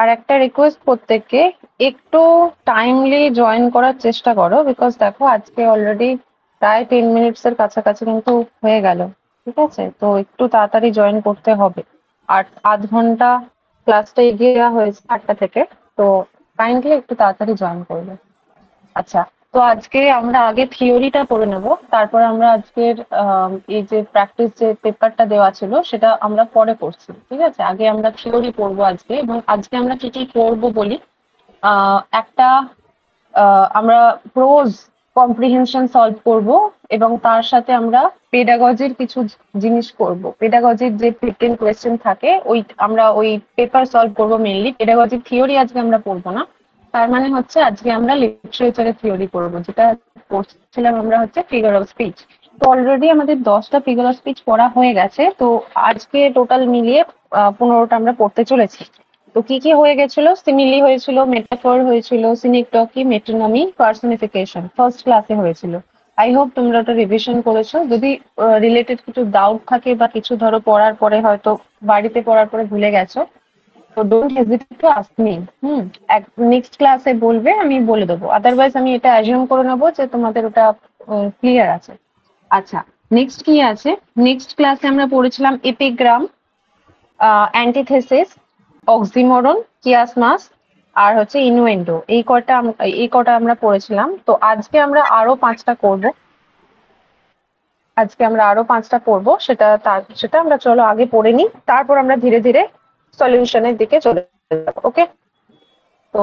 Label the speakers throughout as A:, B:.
A: আর একটা রিকোয়েস্ট প্রত্যেককে, একটু টাইমলি জয়েন করার চেষ্টা করো, বিকজ দেখো আজকে অলরেডি প্রায় 10 মিনিটস এর কাছাকাছি কিন্তু হয়ে গেল। ঠিক আছে, তো একটু তাড়াতাড়ি জয়েন করতে হবে। আর আধ ঘন্টা ক্লাসটা এগিয়ে দেওয়া হয়েছে 8টা থেকে, তো কাইন্ডলি একটু তাড়াতাড়ি জয়েন করবে। আচ্ছা, তো আজকে আমরা আগে থিওরিটা পড়ে নেব, তারপর আমরা আজকের এই যে প্র্যাকটিস যে পেপারটা দেওয়া ছিল সেটা আমরা পরে করছি। ঠিক আছে, আগে আমরা থিওরি পড়বো আজকে, এবং আজকে আমরা কি কি করবো বলি। একটা আমরা প্রোজ কম্প্রিহেনশন সলভ করব, এবং তার সাথে আমরা পেডাগজির কিছু জিনিস করব। পেডাগজির যে 15 কোয়েশ্চেন থাকে ওই আমরা ওই পেপার সলভ করব মেইনলি। পেডাগজির থিওরি আজকে আমরা পড়বো না। তার মানে হচ্ছে আজকে আমরা লিটারেচারের থিওরি পড়বো, যেটা পড়ছিলাম আমরা হচ্ছে ফিগার অফ স্পিচ। তো অলরেডি আমাদের 10টা ফিগার অফ স্পিচ পড়া হয়ে গেছে, তো আজকে টোটাল মিলিয়ে 15টা আমরা পড়তে চলেছি। তো কি কি হয়ে গেছিল? সিমিলি হয়েছিল, মেটাফর হয়েছিল, সিনিকটকি, মেট্রোনমি, পার্সনিফিকেশন ফার্স্ট ক্লাসে হয়েছিল। আই হোপ তোমরা ওটা রিভিশন করেছো। যদি রিলেটেড কিছু ডাউট থাকে বা কিছু ধরো পড়ার পরে হয়তো বাড়িতে পড়ার পরে ভুলে গেছো, তো don't hesitate to ask me. Next ক্লাসে বলবে, আমি বলে দেবো। আদারওয়াইজ আমি এটা অ্যাজিউম করে নেবো যে তোমাদের ওটা ক্লিয়ার আছে। আচ্ছা, নেক্সট কি আছে? নেক্সট ক্লাসে আমরা পড়েছিলাম এপিগ্রাম, অ্যান্টিথেসিস, অক্সিমোরন, কিয়াসমাস, আর হচ্ছে ইনুয়েন্ডো। এই কটা আমরা পড়েছিলাম। তো আজকে আমরা আরো 5টা করব। সেটা আমরা চলো আগে পড়ে নিই, তারপর আমরা ধীরে ধীরে সলিউশনের দিকে চলে যাব। ওকে, তো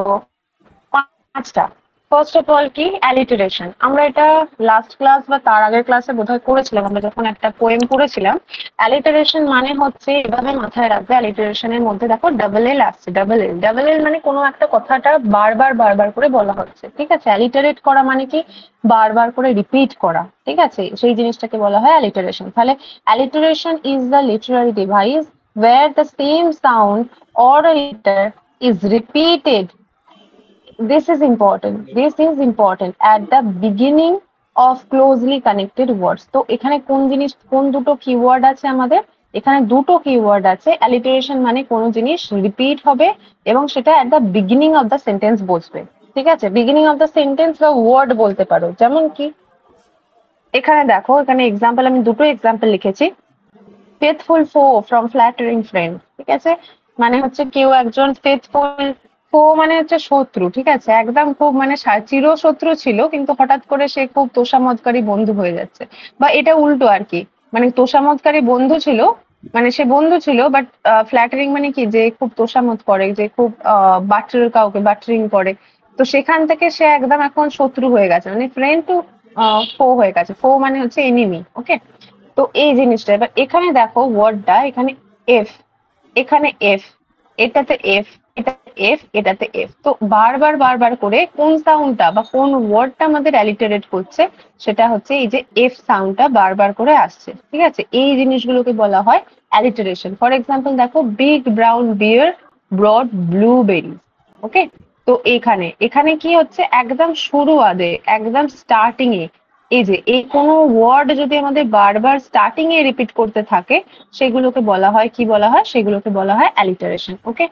A: 5টা। ফার্স্ট অফ অল কি? অ্যালিটারেশন। আমরা এটা লাস্ট ক্লাস বা তার আগের ক্লাসে বোধহয় করেছিলাম, আমরা যখন একটা পোয়েম পড়েছিলাম। অ্যালিটারেশন মানে হচ্ছে, এভাবে মাথায় রাখবে, অ্যালিটারেশনের মধ্যে দেখো ডাবল এল আসছে। ডাবল এল, ডাবল এল মানে কোনো একটা কথাটা বারবার বারবার করে বলা হচ্ছে। ঠিক আছে, অ্যালিটারেট করা মানে কি? বারবার করে রিপিট করা। ঠিক আছে, সেই জিনিসটাকে বলা হয় অ্যালিটারেশন। তাহলে alliteration is the literary device where the same sound or a letter is repeated. This is important. This is important at the beginning of closely connected words. তো এখানে কোন দুটো কিওয়ার্ড আছে আমাদের? এখানে দুটো কিওয়ার্ড আছে। অ্যালিটারেশন মানে কোনো জিনিস রিপিট হবে এবং সেটা at the beginning of the sentence বসবে। ঠিক আছে, বিগিনিং অফ দ্য সেন্টেন্স বা ওয়ার্ড বলতে পারো। যেমন কি, এখানে দেখো, এখানে এক্সাম্পল, আমি দুটো এক্সাম্পল লিখেছি। ফেথফুল ফো ফ্রম ফ্ল্যাটারিং ফ্রেন্ড। ঠিক আছে, মানে হচ্ছে কেউ একজন ফেথফুল ফো মানে হচ্ছে শত্রু। ঠিক আছে, একদম খুব মানে চির শত্রু ছিল, কিন্তু হঠাৎ করে সে খুব তোষামোদকারী বন্ধু হয়ে যাচ্ছে। বা এটা উল্টো আর কি, মানে তোষামোদকারী বন্ধু ছিল, মানে সে বন্ধু ছিল, বাট ফ্ল্যাটারিং মানে কি, যে খুব তোষামোদ করে, যে খুব কাউকে বাটারিং করে। তো সেখান থেকে সে একদম এখন শত্রু হয়ে গেছে, মানে ফ্রেন্ড টু ফো হয়ে গেছে। ফো মানে হচ্ছে এনিমি। ওকে, তো এই জিনিসটা এবার এখানে দেখো, ওয়ার্ডটা এখানে এফ, এখানে এফ, এটাতে এফ, এটাতে এফ, এটাতে এফ। তো বারবার বারবার করে কোন সাউন্ডটা বা কোন ওয়ার্ডটা আমাদের অ্যালিটারেট করছে, সেটা হচ্ছে এই যে এফ সাউন্ডটা বারবার করে আসছে। ঠিক আছে, এই জিনিসগুলোকে বলা হয় অ্যালিটারেশন। ফর এক্সাম্পল দেখো, big brown bear broad blueberries. ওকে, তো এখানে এখানে কি হচ্ছে, একদম শুরু আদে, একদম স্টার্টিং এ, এই যে এই কোনো ওয়ার্ড যদি আমাদের বারবার স্টার্টিং এ রিপিট করতে থাকে, সেগুলোকে বলা হয় কি বলা হয়? সেগুলোকে বলা হয় অ্যালিটারেশন। ওকে,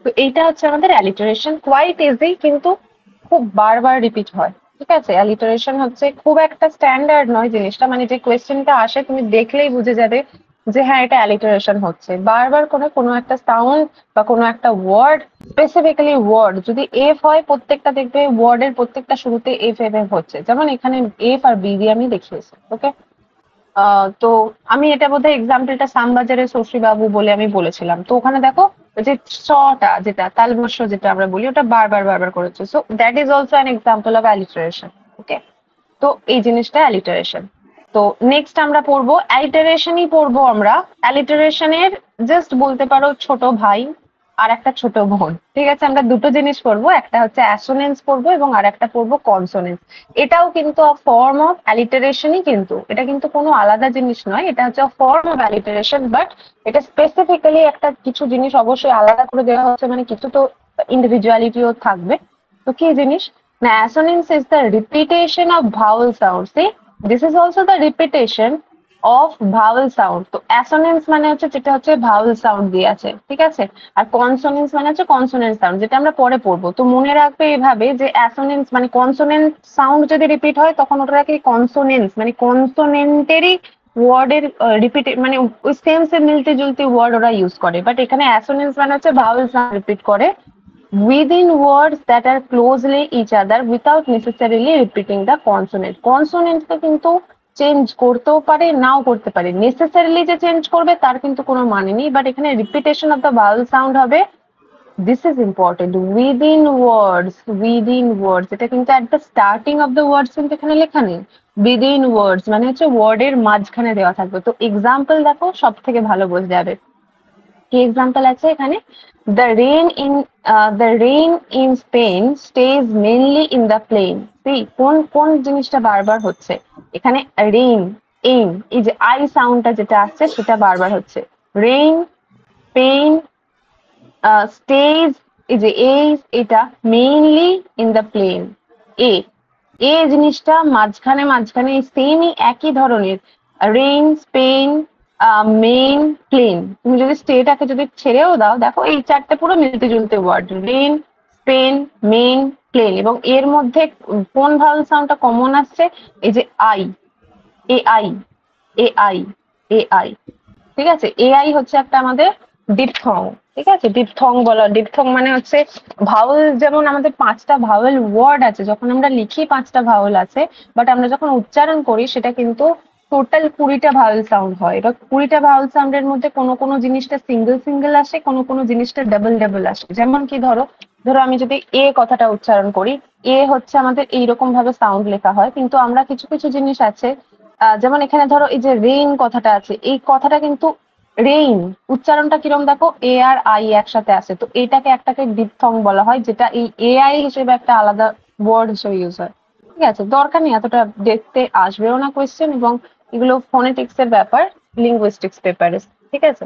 A: তো এইটা হচ্ছে আমাদের অ্যালিটারেশন। কোয়াইট ইজি, কিন্তু খুব বারবার রিপিট হয়। ঠিক আছে, অ্যালিটারেশন হচ্ছে খুব একটা স্ট্যান্ডার্ড নয় জিনিসটা, মানে যে কোয়েশ্চেনটা আসে তুমি দেখলেই বুঝে যাবে যে হ্যাঁ, এটা অ্যালিটারেশন হচ্ছে। বারবার করে কোনো একটা সাউন্ড বা কোনো একটা ওয়ার্ড, স্পেসিফিক্যালি ওয়ার্ড যদি এফ হয়, প্রত্যেকটা দেখবে ওয়ার্ডের প্রত্যেকটা শুরুতে এফ এফ এফ হচ্ছে। যেমন এখানে এফ আর বি দিয়ে আমি দেখিয়েছি। ওকে, তো আমি এটা বোধহয় এক্সাম্পলটা শ্যামবাজারের শশীবাবু বলে আমি বলেছিলাম। তো ওখানে দেখো, ওই যে চটা, যেটা তালবস্য যেটা আমরা বলি, ওটা বারবার বারবার করেছে। So that is also an example of alliteration. Okay, তো এই জিনিসটা অ্যালিটারেশন। তো নেক্সট আমরা পড়বো অ্যালিটারেশনই পড়বো আমরা। অ্যালিটারেশনের জাস্ট বলতে পারো ছোট ভাই আর একটা ছোট বোন। ঠিক আছে, আমরা দুটো জিনিস পড়বো, একটা হচ্ছে অ্যাসোনেন্স পড়বো এবং আর একটা পড়বো কনসোনেন্স। এটাও কিন্তু ফর্ম অফ অ্যালিটারেশনই, কিন্তু এটা কিন্তু কোনো আলাদা জিনিস নয়, এটা হচ্ছে ফর্ম অফ অ্যালিটারেশন। বাট এটা স্পেসিফিক্যালি একটা কিছু জিনিস অবশ্যই আলাদা করে দেওয়া হচ্ছে, মানে কিছু তো ইন্ডিভিজুয়ালিটিও থাকবে। তো কি জিনিস না, assonance is the repetition of vowel sounds. See, this is also the repetition of vowel sound. তো অ্যাসোনেন্স মানে হচ্ছে যেটা হচ্ছে ভাওয়েল সাউন্ড দিয়ে আছে, ঠিক আছে? আর কনসোনেন্স মানে হচ্ছে কনসোনেন্ট সাউন্ড, যেটা আমরা পরে পড়বো। তো মনে রাখবে এভাবে যে অ্যাসোনেন্স মানে কনসোনেন্ট সাউন্ড যদি রিপিট হয় তখন ওটাকে কনসোনেন্স মানে কনসোনেন্টেরই ওয়ার্ডের রিপিট মানে ওই সেম সেম মিলতে জুলতে ওয়ার্ড ওরা ইউজ করে। বাট এখানে অ্যাসোনেন্স মানে হচ্ছে ভাওয়েল সাউন্ড রিপিট করে within words that are closely each other without necessarily repeating the consonant. consonant কে কিন্তু চেঞ্জ করতেও পারে নাও করতে পারে, নেসেসারিলি যে চেঞ্জ করবে তার কিন্তু কোনো মানে নেই। বাট এখানে repetition of the vowel sound হবে, দিস ইজ ইম্পর্টেন্ট, উইদিন ওয়ার্ডস এটা কিন্তু at the starting of the words কিন্তু এখানে লেখা নেই। within words মানে হচ্ছে ওয়ার্ডের মাঝখানে দেওয়া থাকবে। তো এক্সাম্পল দেখো সব থেকে ভালো বোঝা যাবে। কি এক্সাম্পল আছে এখানে? The rain in Spain stays mainly in the plain. কোন কোন জিনিসটা বারবার হচ্ছে এখানে? রেইন, এইন, এই যে আই সাউন্ডটা যেটা আসছে সেটা বারবার হচ্ছে। রেইন, পেইন, স্টেজ, এই যে এই এটা মেইনলি ইন দ্য প্লেন। এ এ জিনিসটা মাঝখানে মাঝখানে সেমই একই ধরনের। Rain, Spain, main, plain. তুমি যদি স্টেটাকে যদি ছেড়েও দাও, দেখো এই চারটে পুরো মিলতে জুলতে word. Rain, Spain, main, plane. এবং এর মধ্যে কোন ভাওয়েল সাউন্ডটা কমন আসছে? এই যে I, A I, A I, A I. ঠিক আছে? এআই হচ্ছে একটা আমাদের ডিপথং। ঠিক আছে? ডিপথং বলা, ডিপথং মানে হচ্ছে ভাওয়েল। যেমন আমাদের 5টা ভাওয়েল ওয়ার্ড আছে, যখন আমরা লিখি 5টা ভাওয়েল আছে, বাট আমরা যখন উচ্চারণ করি সেটা কিন্তু টোটাল 20টা ভাওয়েল সাউন্ড হয়। এবার 20টা ভাওয়েল সাউন্ডের মধ্যে কোনো কোনো জিনিসটা সিঙ্গেল সিঙ্গেল আসে, কোনো কোনো জিনিসটা ডাবল ডাবল আসে। যেমন কি ধরো, ধরো আমি যদি এ কথাটা উচ্চারণ করি, এ হচ্ছে আমাদের এইরকম ভাবে সাউন্ড লেখা হয়, কিন্তু আমরা কিছু কিছু জিনিস আছে, যেমন এখানে ধরো এই যে রেইন কথাটা আছে, এই কথাটা কিন্তু রেইন উচ্চারণটা কিরকম দেখো, এ আর আই একসাথে আছে। তো এটাকে একটাকে ডিপথং বলা হয়, যেটা এই এআই হিসেবে একটা আলাদা ওয়ার্ড হিসেবে ইউজ হয়। ঠিক আছে? দরকার নেই এতটা দেখতে, আসবেও না কোয়েশ্চেন, এবং এগুলো ফোনেটিক্স এর ব্যাপার, লিঙ্গুইস্টিক্স পেপারে। ঠিক আছে?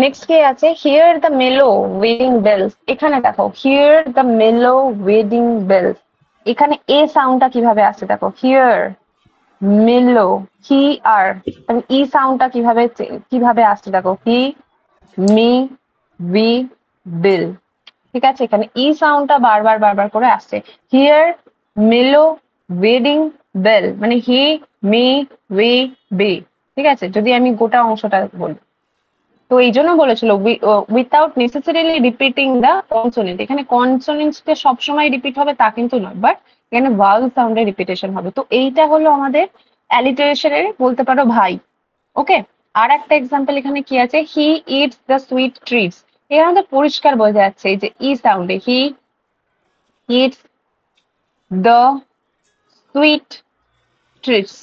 A: নেক্সট কি আছে? হিয়ার দ্য মেলো ওয়েডিং বেলস। এখানে দেখো হিয়ার দ্য মেলো ওয়েডিং বেলস, এখানে এ সাউন্ডটা কিভাবে আসছে দেখো। হিয়ার, মেলো, হি আর, ই সাউন্ডটা কিভাবে কিভাবে আসছে দেখো। হি, মি, উই, বিল। ঠিক আছে? এখানে ই সাউন্ডটা বারবার বারবার করে আসছে। হিয়ার, মেলো, ওয়েডিং, বেল, মানে হি, মি, উই, বি। ঠিক আছে? যদি আমি গোটা অংশটা বলি, তো এই জন্য বলেছিল without necessarily repeating the consonant. এখানে কনসোনেন্টসটা সবসময় রিপিট হবে তা কিন্তু নয়, বাট এখানে ভাওয়েল সাউন্ডের রিপিটেশন হবে। তো এইটা হলো আমাদের অ্যালিটারেশনের বলতে পারো ভাই। ওকে? আর একটা এক্সাম্পল এখানে কি আছে? He eats the sweet treats. এখানে আমাদের পরিষ্কার বোঝা যাচ্ছে এই যে ই সাউন্ডে, he eats the sweet treats.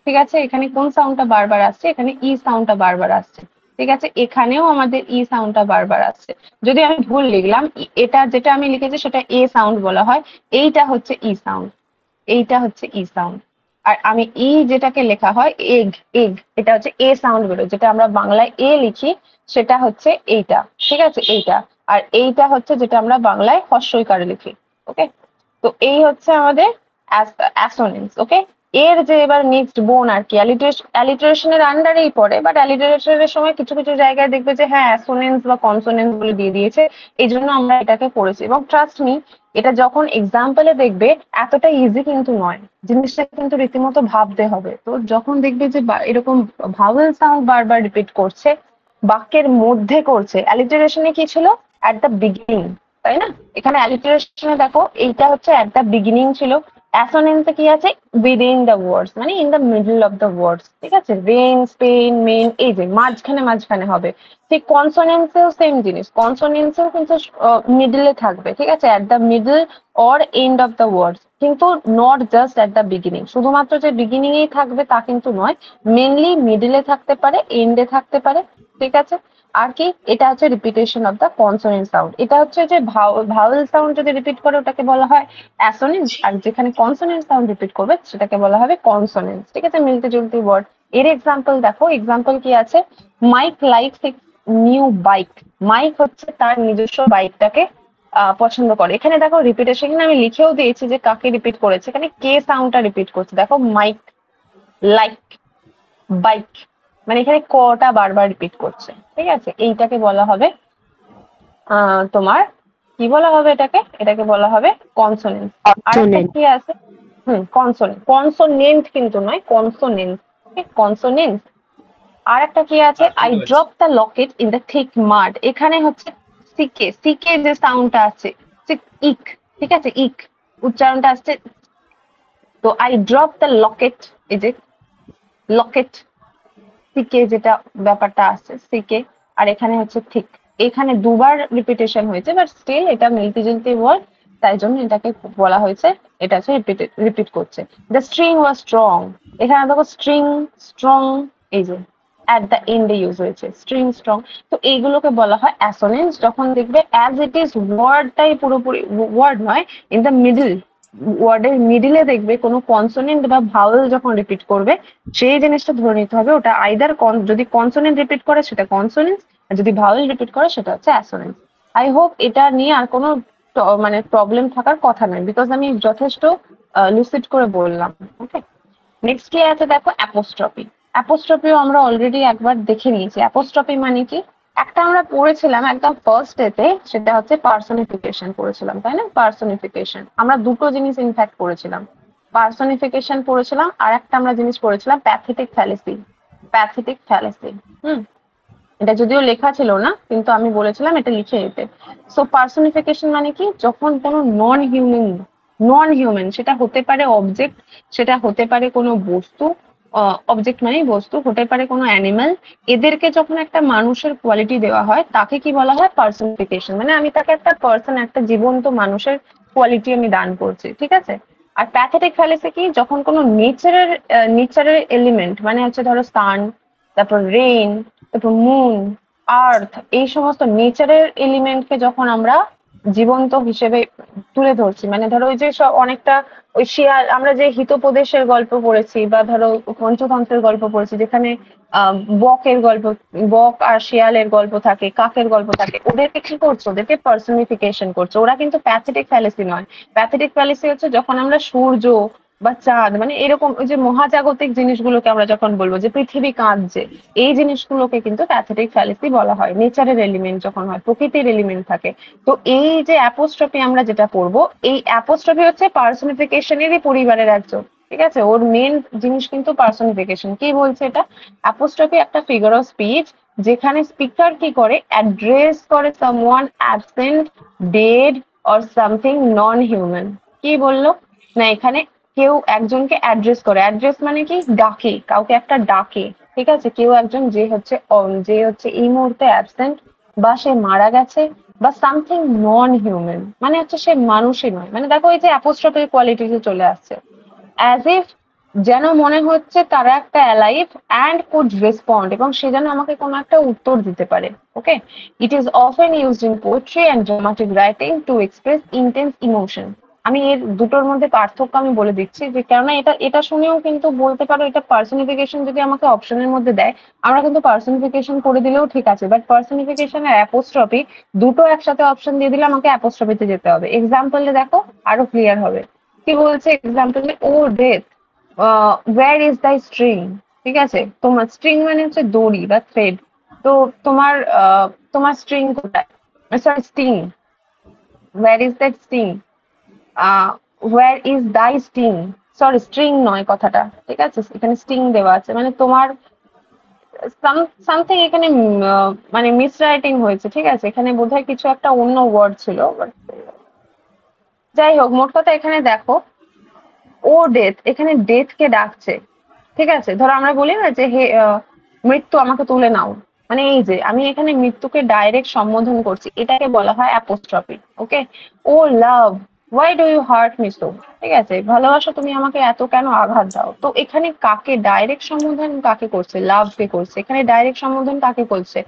A: ঠিক আছে? এখানে কোন সাউন্ডটা বারবার আসছে? এখানে ই সাউন্ডটা বারবার আসছে। ঠিক আছে? এখানেও আমাদের ই সাউন্ডটা বারবার আসছে। যদি আমি ভুল লিখলাম, এটা যেটা আমি লিখেছি সেটা এ সাউন্ড বলা হয়, এইটা হচ্ছে ই সাউন্ড, এইটা হচ্ছে ই সাউন্ড। আর আমি ই যেটাকে লেখা হয় এগ, এগ, এটা হচ্ছে এ সাউন্ড বেরোয়, যেটা আমরা বাংলায় এ লিখি সেটা হচ্ছে এইটা। ঠিক আছে? এইটা। আর এইটা হচ্ছে যেটা আমরা বাংলায় হর্ষইকারে লিখি। ওকে? তো এই হচ্ছে আমাদের অ্যাসোনেন্স। ওকে? এর যে এবার নেক্সট বোন আর কি অ্যালিটারেশনের আন্ডারেই পড়ে, বাট অ্যালিটারেশনের সময় কিছু কিছু জায়গায় দেখবে যে হ্যাঁ অ্যাসোনেন্স বা কনসোনেন্স বলে দিয়ে দিয়েছে, এই জন্য আমরা এটাকে পড়েছি। এবং ট্রাস্ট মি, এটা যখন এক্সাম্পলে দেখবে এতটা ইজি কিন্তু নয়, জিনিসটা কিন্তু রীতিমতো ভাবতে হবে। তো যখন দেখবে যে এরকম ভাওয়েল সাউন্ড বারবার রিপিট করছে, বাক্যের মধ্যে করছে, অ্যালিটারেশনে কি ছিল? অ্যাট দ্য বিগিনিং, তাই না? এখানে অ্যালিটারেশনে দেখো এইটা হচ্ছে অ্যাট দ্য বিগিনিং ছিল, অ্যাসোনেন্সে কি আছে? উইদিন দ্য ওয়ার্ডস, মানে in the middle of the ওয়ার্ডস। ঠিক আছে? রেইন, স্পেন, মেন, এই যে মাঝখানে মাঝখানে হবে। ঠিক কনসোনেন্সেও সেম জিনিস, কনসোনেন্সেও কিন্তু মিডলে থাকবে। ঠিক আছে? At the middle or end of the words, কিন্তু not just at the beginning. শুধুমাত্র যে বিগিনিং এই থাকবে তা কিন্তু নয়, মেনলি মিডলে থাকতে পারে, এন্ডে থাকতে পারে। ঠিক আছে? আর কি? এটা হচ্ছে repetition of the consonant sound. এটা হচ্ছে যে ভাওয়েল সাউন্ড যদি রিপিট করে ওটাকে বলা হয় অ্যাসোনেন্স, আর যেখানে কনসোনেন্ট সাউন্ড রিপিট করবে সেটাকে বলা হবে কনসোনেন্স। ঠিক আছে? মিলতে জুলতে ওয়ার্ড। এর এক্সাম্পল দেখো, এক্সাম্পল কি আছে? Mike likes his new bike. Mike হচ্ছে তার নিজস্ব বাইকটাকে পছন্দ করে। এখানে দেখো রিপিটেশন, এখানে আমি লিখেও দিয়েছি যে কাকে রিপিট করেছে। এখানে কে সাউন্ডটা রিপিট করছে, দেখো মাইক, লাইক, বাইক, মানে এখানে কটা বারবার রিপিট করছে, ঠিক আছে, এইটাকে বলা হবে তোমার কি বলা হবে এটাকে বলা হবে কনসোনেন্ট। আর একটা
B: কনসোনেন্ট।
A: কি আছে, কনসোনেন্ট, কনসোনেন্ট কিন্তু নয়, কনসোনেন্ট, কনসোনেন্ট। আর একটা কি আছে, I drop the locket in the thick mud, এখানে হচ্ছে সিকে, সিকে যে সাউন্ডটা আছে, ইক, ঠিক আছে, ইক উচ্চারণটা আসছে। তো আই ড্রপ দ্য লকেট, এই যে লকেট, সিকে যেটা ব্যাপারটা আছে সিকে, আর এখানে হচ্ছে থিক, এখানে দুবার রিপিটেশন হয়েছে, বাট স্টিল এটা মিলতি জুলতি ওয়ার্ড, তাই জন্য এটাকে বলা হয়েছে, এটা হচ্ছে রিপিট করছে। দ্য স্ট্রিং ওয়াজ স্ট্রং, এখানে দেখো স্ট্রিং, স্ট্রং, এই যে অ্যাট দ্য এন্ডে ইউজ হয়েছে স্ট্রিং, স্ট্রং। তো এইগুলোকে বলা হয় অ্যাসোনেন্স, যখন দেখবে অ্যাজ ইট ইজ ওয়ার্ডটাই পুরোপুরি ওয়ার্ড নয়, ইন দ্য মিডল, ওয়ার্ডের মিডিলে দেখবে কোনো কনসোনেন্ট বা ভাওয়েল যখন রিপিট করবে, সেই জিনিসটা ধরে নিতে হবে ওটা আইদার যদি কনসোনেন্ট রিপিট করে সেটা কনসোনেন্স, আর যদি ভাওয়েল রিপিট করে সেটা হচ্ছে অ্যাসোনেন্স। আই হোপ এটা নিয়ে আর কোনো মানে প্রবলেম থাকার কথা নয়, বিকজ আমি যথেষ্ট লুসিড করে বললাম। ওকে, নেক্সট কি আছে দেখো, অ্যাপোস্ট্রফি। অ্যাপোস্ট্রফিও আমরা অলরেডি একবার দেখে নিয়েছি। অ্যাপোস্ট্রফি মানে কি, একটা আমরা পড়েছিলাম একদম ফার্স্ট ডেতে, সেটা হচ্ছে পার্সনিফিকেশন পড়েছিলাম, তাই না? পার্সনিফিকেশন আমরা দুটো জিনিস ইনফ্যাক্ট পড়েছিলাম, পার্সনিফিকেশন পড়েছিলাম, আর একটা আমরা জিনিস পড়েছিলাম প্যাথেটিক ফ্যালেসি। প্যাথেটিক ফ্যালেসি, এটা যদিও লেখা ছিল না, কিন্তু আমি বলেছিলাম এটা লিখে নিতে। সো পার্সনিফিকেশন মানে কি, যখন কোনো নন হিউম্যান, সেটা হতে পারে অবজেক্ট, সেটা হতে পারে কোনো বস্তু, অবজেক্ট মানেই বস্তু, হতে পারে কোনো অ্যানিমাল, এদেরকে যখন একটা মানুষের কোয়ালিটি দেওয়া হয় তাকে কি বলা হয়, পার্সনিফিকেশন। মানে আমি তাকে একটা পার্সন, একটা জীবন্ত মানুষের কোয়ালিটি আমি দান করছি, ঠিক আছে। আর প্যাথেটিক ফ্যালেসি কি, যখন কোনো নেচারের এলিমেন্ট, মানে হচ্ছে ধরো সান, তারপর রেইন, তারপর মুন, আর্থ, এই সমস্ত নেচারের এলিমেন্টকে যখন আমরা জীবন্ত হিসেবে তুলে ধরছি, মানে ধরো ওই যে সব অনেকটা ওই শিয়াল, আমরা যে হিতোপদেশের গল্প পড়েছি, বা ধরো পঞ্চতন্ত্রের গল্প পড়েছি, যেখানে আহ বকের গল্প, বক আর শিয়ালের গল্প থাকে, কাকের গল্প থাকে, ওদেরকে কি করছো, ওদেরকে পার্সনিফিকেশন করছো, ওরা কিন্তু প্যাথেটিক ফ্যালেসি নয়। প্যাথেটিক ফ্যালেসি হচ্ছে যখন আমরা সূর্য বা চাঁদ, মানে এরকম ওই যে মহাজাগতিক জিনিসগুলোকে আমরা যখন বলবো যে পৃথিবী কাঁদছে, এই জিনিসগুলোকে কিন্তু প্যাথেটিক ফ্যালেসি বলা হয়। নেচারের এলিমেন্ট যখন হয়, প্রকৃতির এলিমেন্ট থাকে। তো এই যে অ্যাপোস্ট্রফি আমরা যেটা পড়বো, এই অ্যাপোস্ট্রফি হচ্ছে পার্সনিফিকেশনেরই পরিবারের একজন, ঠিক আছে, ওর মেন জিনিস কিন্তু পার্সনিফিকেশন। কি বলছে এটা, অ্যাপোস্ট্রফি একটা ফিগার অফ স্পিচ, যেখানে স্পিকার কি করে, অ্যাড্রেস করে someone absent, dead, or something non human. কি বললো না, এখানে কেউ একজনকে অ্যাড্রেস করে, অ্যাড্রেস মানে কি, ডাকে, কাউকে একটা ডাকে, ঠিক আছে, কেউ একজন যে হচ্ছে এই মুহূর্তে অ্যাবসেন্ট, বা সে মারা গেছে, বা সামথিং নন হিউম্যান, মানে হচ্ছে সে মানুষই নয়। মানে দেখো এই যে অ্যাপোস্ট্রফির কোয়ালিটিতে চলে আসছে, অ্যাজ ইফ, যেন মনে হচ্ছে তারা একটা অ্যালাইভ অ্যান্ড কুড রেসপন্ড, এবং সে যেন আমাকে কোনো একটা উত্তর দিতে পারে। Okay, it is often used in poetry and dramatic writing to express intense emotion. আমি এর দুটোর মধ্যে পার্থক্য আমি বলে দিচ্ছি, যে কেননা এটা এটা শুনেও কিন্তু বলতে পারো এটা পার্সনিফিকেশন, যদি আমাকে অপশনের মধ্যে দেয়, আমরা কিন্তু পার্সনিফিকেশন করে দিলেও ঠিক আছে, বাট পার্সনিফিকেশন আর অ্যাপোস্ট্রফি দুটো একসাথে অপশন দিয়ে দিলে আমাকে অ্যাপোস্ট্রফিতে যেতে হবে। এক্সাম্পলে দেখো, আরো ক্লিয়ার হবে। কি বলছে এক্সাম্পলে, O death, where is the string, ঠিক আছে, তোমার স্ট্রিং মানে হচ্ছে দড়ি বা থ্রেড। তো তোমার তোমার স্ট্রিং কোথায়, sorry sting, where is the sting, where is thy sting, sorry string নয় কথাটা, ঠিক আছে, এখানে স্টিং দেওয়া আছে, মানে তোমার সামথিং এখানে মানে মিসরাইটিং হয়েছে, ঠিক আছে, এখানে বোধহয় কিছু একটা অন্য ওয়ার্ড ছিল, যাই হোক, মোট কথা এখানে দেখো, ও ডেথ, এখানে ডেথ কে ডাকছে, ঠিক আছে। ধরো আমরা বলি না যে হে মৃত্যু আমাকে তুলে নাও, মানে এই যে আমি এখানে মৃত্যুকে ডাইরেক্ট সম্বোধন করছি, এটাকে বলা হয় apostrophe. Okay, O love, why do you hurt me so, ঠিক আছে, ভালোবাসা তুমি আমাকে এত কেন আঘাত দাও। তো এখানে কাকে ডাইরেক্ট সম্বোধন কাকে করছে, লাভ কে করছে, এখানে ডাইরেক্ট সম্বোধন কাকে করছে,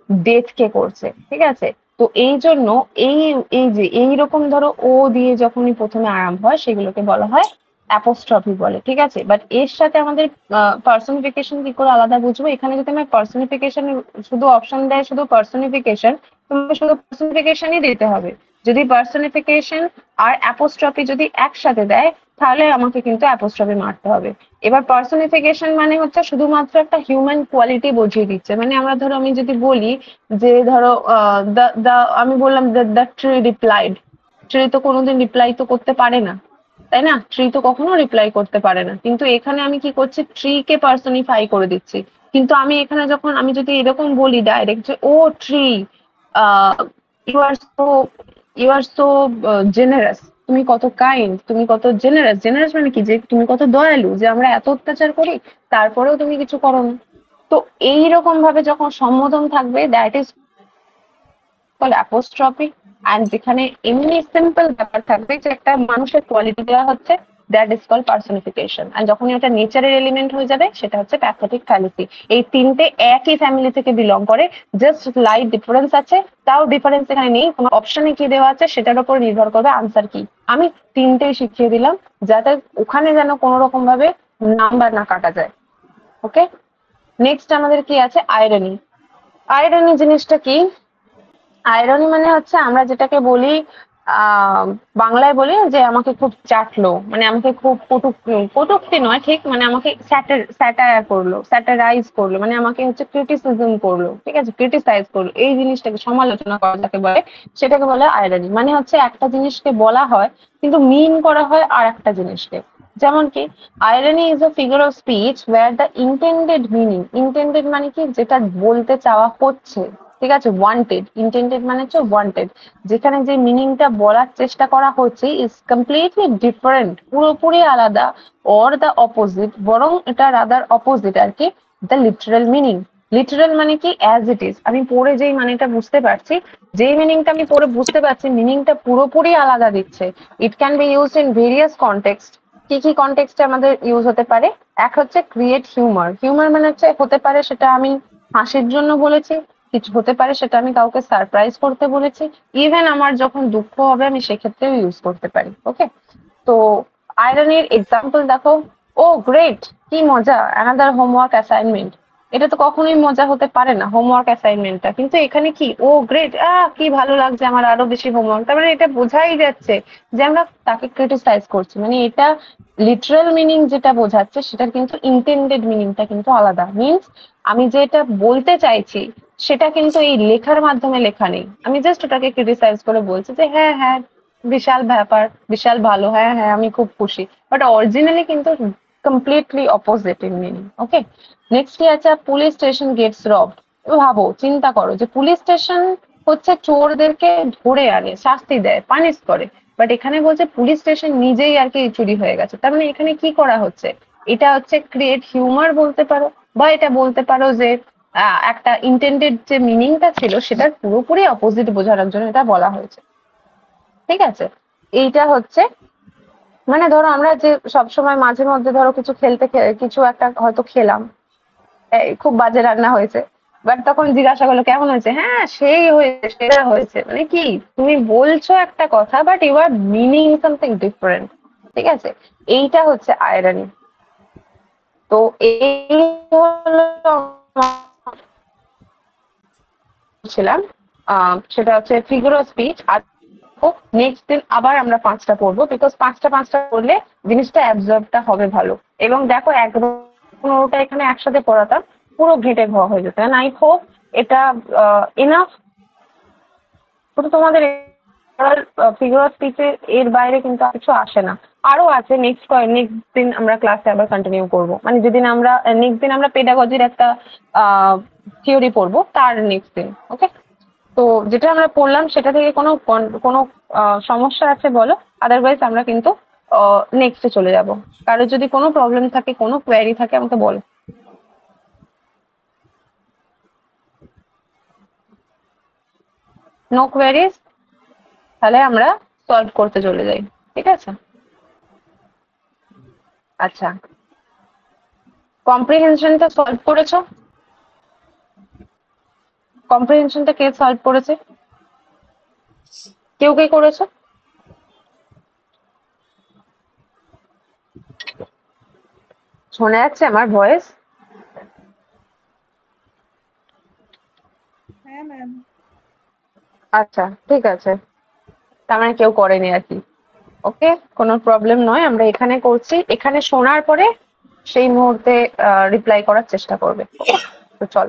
A: ডেথ কে করছে, ঠিক আছে। তো এই জন্য এই এই যে এইরকম ধরো ও দিয়ে যখনই প্রথমে আরম্ভ হয়, সেগুলোকে বলা হয় অ্যাপোস্ট্রফি বলে, ঠিক আছে। বাট এর সাথে আমাদের পার্সনিফিকেশন কি করে আলাদা বুঝবো, এখানে যদি আমার পার্সনিফিকেশন শুধু অপশন দেয়, শুধু পার্সনিফিকেশন, তোমাকে শুধু পার্সনিফিকেশনই দিতে হবে। যদি পার্সনিফিকেশন আর অ্যাপোস্ট্রফি যদি একসাথে দেয়, তাহলে আমাকে কিন্তু অ্যাপোস্ট্রফি মারতে হবে। এবার পার্সনিফিকেশন মানে হচ্ছে শুধুমাত্র একটা হিউম্যান কোয়ালিটি বুঝিয়ে দিচ্ছে। মানে আমরা ধরো আমি যদি বলি যে ধরো আমি বললাম দ্য ট্রি রিপ্লাইড, ট্রি তো কোনোদিন রিপ্লাই তো করতে পারে না, তাই না? ট্রি তো কখনো রিপ্লাই করতে পারে না, কিন্তু এখানে আমি কি করছি, ট্রি কে পার্সনিফাই করে দিচ্ছি। কিন্তু আমি এখানে যখন আমি যদি এরকম বলি ডাইরেক্ট যে O tree, you are so you are so generous, তুমি কত কাইন্ড, তুমি কত জেনারাস। জেনারাস মানে কি, যে তুমি কত দয়ালু, যে আমরা এত অত্যাচার করি তারপরেও তুমি কিছু করো না। তো এইরকম ভাবে যখন সম্বোধন থাকবে, that is call apostrophe. And যেখানে এমনি সিম্পল ব্যাপার থাকবে যে একটা মানুষের কোয়ালিটি দেওয়া হচ্ছে, that is call personification. And যখন এটা নেচারের এলিমেন্ট হয়ে যাবে সেটা হচ্ছে প্যাথেটিক ফ্যালিসি। এই তিনটে একই ফ্যামিলি থেকে বিলং করে, জাস্ট লাইট ডিফারেন্স আছে। তাও ডিফারেন্স এখানে নেই, তোমার অপশনে কি দেওয়া আছে সেটার উপর নির্ভর করবে আনসার কি। আমি তিনটেই শিখিয়ে দিলাম যাতে ওখানে যেন কোনো রকম ভাবে নাম্বার না কাটা যায়। ওকে, নেক্সট আমাদের কি আছে, আইরনি। আইরনি জিনিসটা কি? আইরনি মানে হচ্ছে আমরা যেটাকে বলি, বাংলায় বলি যে আমাকে খুব চাটলো, মানে আমাকে খুব কটূক্তি নয় ঠিক, মানে আমাকে স্যাটায়ার করলো, স্যাটারাইজ করলো, মানে আমাকে হচ্ছে ক্রিটিসিজম করলো, ঠিক আছে, ক্রিটিসাইজ করলো, এই জিনিসটাকে সমালোচনা করা যাকে বলে, সেটাকে বলে আইরনি। মানে হচ্ছে একটা জিনিসকে বলা হয় কিন্তু মিন করা হয় আর একটা জিনিসকে। যেমন কি, irony is a figure of speech where the intended meaning, intended মানে কি, যেটা বলতে চাওয়া হচ্ছে, ঠিক আছে, ওয়ান্টেড, ইন্টেন্ডেড মানে হচ্ছে ওয়ান্টেড, যেখানে যে মিনিংটা বলার চেষ্টা করা হচ্ছে ইজ কমপ্লিটলি ডিফারেন্ট, পুরোপুরি আলাদা, অর দ্য অপোজিট, বরং এটা রাদার অপোজিট আর কি, দ্য লিটারাল মিনিং। লিটারাল মানে কি, অ্যাজ ইট ইজ, আমি পড়ে যেই মানেটা বুঝতে পারছি, যেই মিনিংটা আমি পড়ে বুঝতে পারছি, মিনিংটা পুরোপুরি আলাদা দিচ্ছে। It can be used in various context. কি কি কনটেক্সটে আমাদের ইউজ হতে পারে? এক হচ্ছে ক্রিয়েট হিউমার। হিউমার মানে হচ্ছে হতে পারে সেটা আমি হাসির জন্য বলেছি, কিছু হতে পারে সেটা আমি কাউকে সারপ্রাইজ করতে বলেছি, ইভেন আমার যখন দুঃখ হবে আমি সেক্ষেত্রেও ইউজ করতে পারি। ওকে, তো আয়রনের এক্সাম্পল দেখো, ও গ্রেট, কি মজা, অ্যানাদার হোমওয়ার্ক অ্যাসাইনমেন্ট। এটা তো কখনোই মজা হতে পারে না হোমওয়ার্ক অ্যাসাইনমেন্টটা, কিন্তু এখানে কি, ও গ্রেট, কি ভালো লাগছে আমার আরো বেশি হোমওয়ার্ক, তার মানে এটা বোঝাই যাচ্ছে যে আমরা তাকে ক্রিটিসাইজ করছি। মানে এটা লিটারাল মিনিং যেটা বোঝাচ্ছে সেটার কিন্তু ইন্টেন্ডেড মিনিংটা কিন্তু আলাদা। মিনস আমি যেটা বলতে চাইছি সেটা কিন্তু এই লেখার মাধ্যমে লেখা নেই, আমি জাস্ট ওটাকে ক্রিটিসাইজ করে বলছি যে হ্যাঁ হ্যাঁ বিশাল ব্যাপার, বিশাল ভালো, হ্যাঁ হ্যাঁ আমি খুব খুশি, বাট অরিজিনালি কিন্তু completely opposite in meaning. Okay, next কি আছে, পুলিশ স্টেশন গেটস রবড। ভাবো, চিন্তা করো যে পুলিশ স্টেশন হচ্ছে চোরদেরকে ধরে আনে, শাস্তি দেয়, পানিশ করে, বাট এখানে বলছে পুলিশ স্টেশন নিজেই আর কি চুরি হয়ে গেছে। তার মানে এখানে কি করা হচ্ছে, এটা হচ্ছে ক্রিয়েট হিউমার বলতে পারো, বা এটা বলতে পারো যে একটা ইন্টেন্ডেড যে মিনিংটা ছিল সেটার পুরোপুরি অপোজিট বোঝানোর জন্য এটা বলা হয়েছে। ঠিক আছে, এইটা হচ্ছে, মানে ধরো আমরা যে সবসময় মাঝে মধ্যে ধরো কিছু কিছু একটা হয়তো খেলাম, খুব বাজে রান্না হয়েছে, বাট তখন জিজ্ঞাসা করলো কেমন হয়েছে, হ্যাঁ সেই হয়েছে, সেরা হয়েছে, মানে কি, তুমি বলছো একটা কথা but you are meaning something different. ঠিক আছে, এইটা হচ্ছে আয়রনি। তো এই হলো ছিলাম, সেটা হচ্ছে ফিগার অফ স্পিচ। আর নেক্সট দিন আবার আমরা পাঁচটা পড়বো, বিকজ পাঁচটা পাঁচটা পড়লে জিনিসটা অ্যাবজর্বটা হবে ভালো। এবং দেখো, ১-১৫টা এখানে একসাথে পড়াতাম, পুরো ঘেঁটে ঘ হয়ে যেত। আই হোপ এটা এনাফ। শুধু তোমাদের ফিগার অফ স্পিচের এর বাইরে কিন্তু আর কিছু আসে না, আরো আছে। নেক্সট দিন আমরা ক্লাসে আবার কন্টিনিউ করব, মানে যেদিন আমরা নেক্সট দিন আমরা পেডাগজির একটা থিওরি পড়বো তার নেক্সট দিন। ওকে, তো যেটা আমরা পড়লাম সেটা থেকে কোনো কোনো সমস্যা আছে বলো, আদারওয়াইজ আমরা কিন্তু নেক্সটে চলে যাব। কারোর যদি কোনো প্রবলেম থাকে, কোনো কোয়েরি থাকে আমাকে বলো। নো কোয়েরিজ, তাহলে আমরা সলভ করতে চলে যাই। ঠিক আছে, আচ্ছা, কম্প্রিহেনশনটা সলভ করেছো? কম্প্রিহেনশনটা কে সলভ করেছে? কেউ কে করেছো? শোনা যাচ্ছে আমার ভয়েস?
B: হ্যাঁ ম্যাম।
A: আচ্ছা ঠিক আছে, তার মানে কেউ করেনি আর কি। ওকে, কোনো প্রবলেম নয়, আমরা এখানে করছি। এখানে শোনার পরে সেই মুহূর্তে রিপ্লাই করার চেষ্টা করবে। তো চল,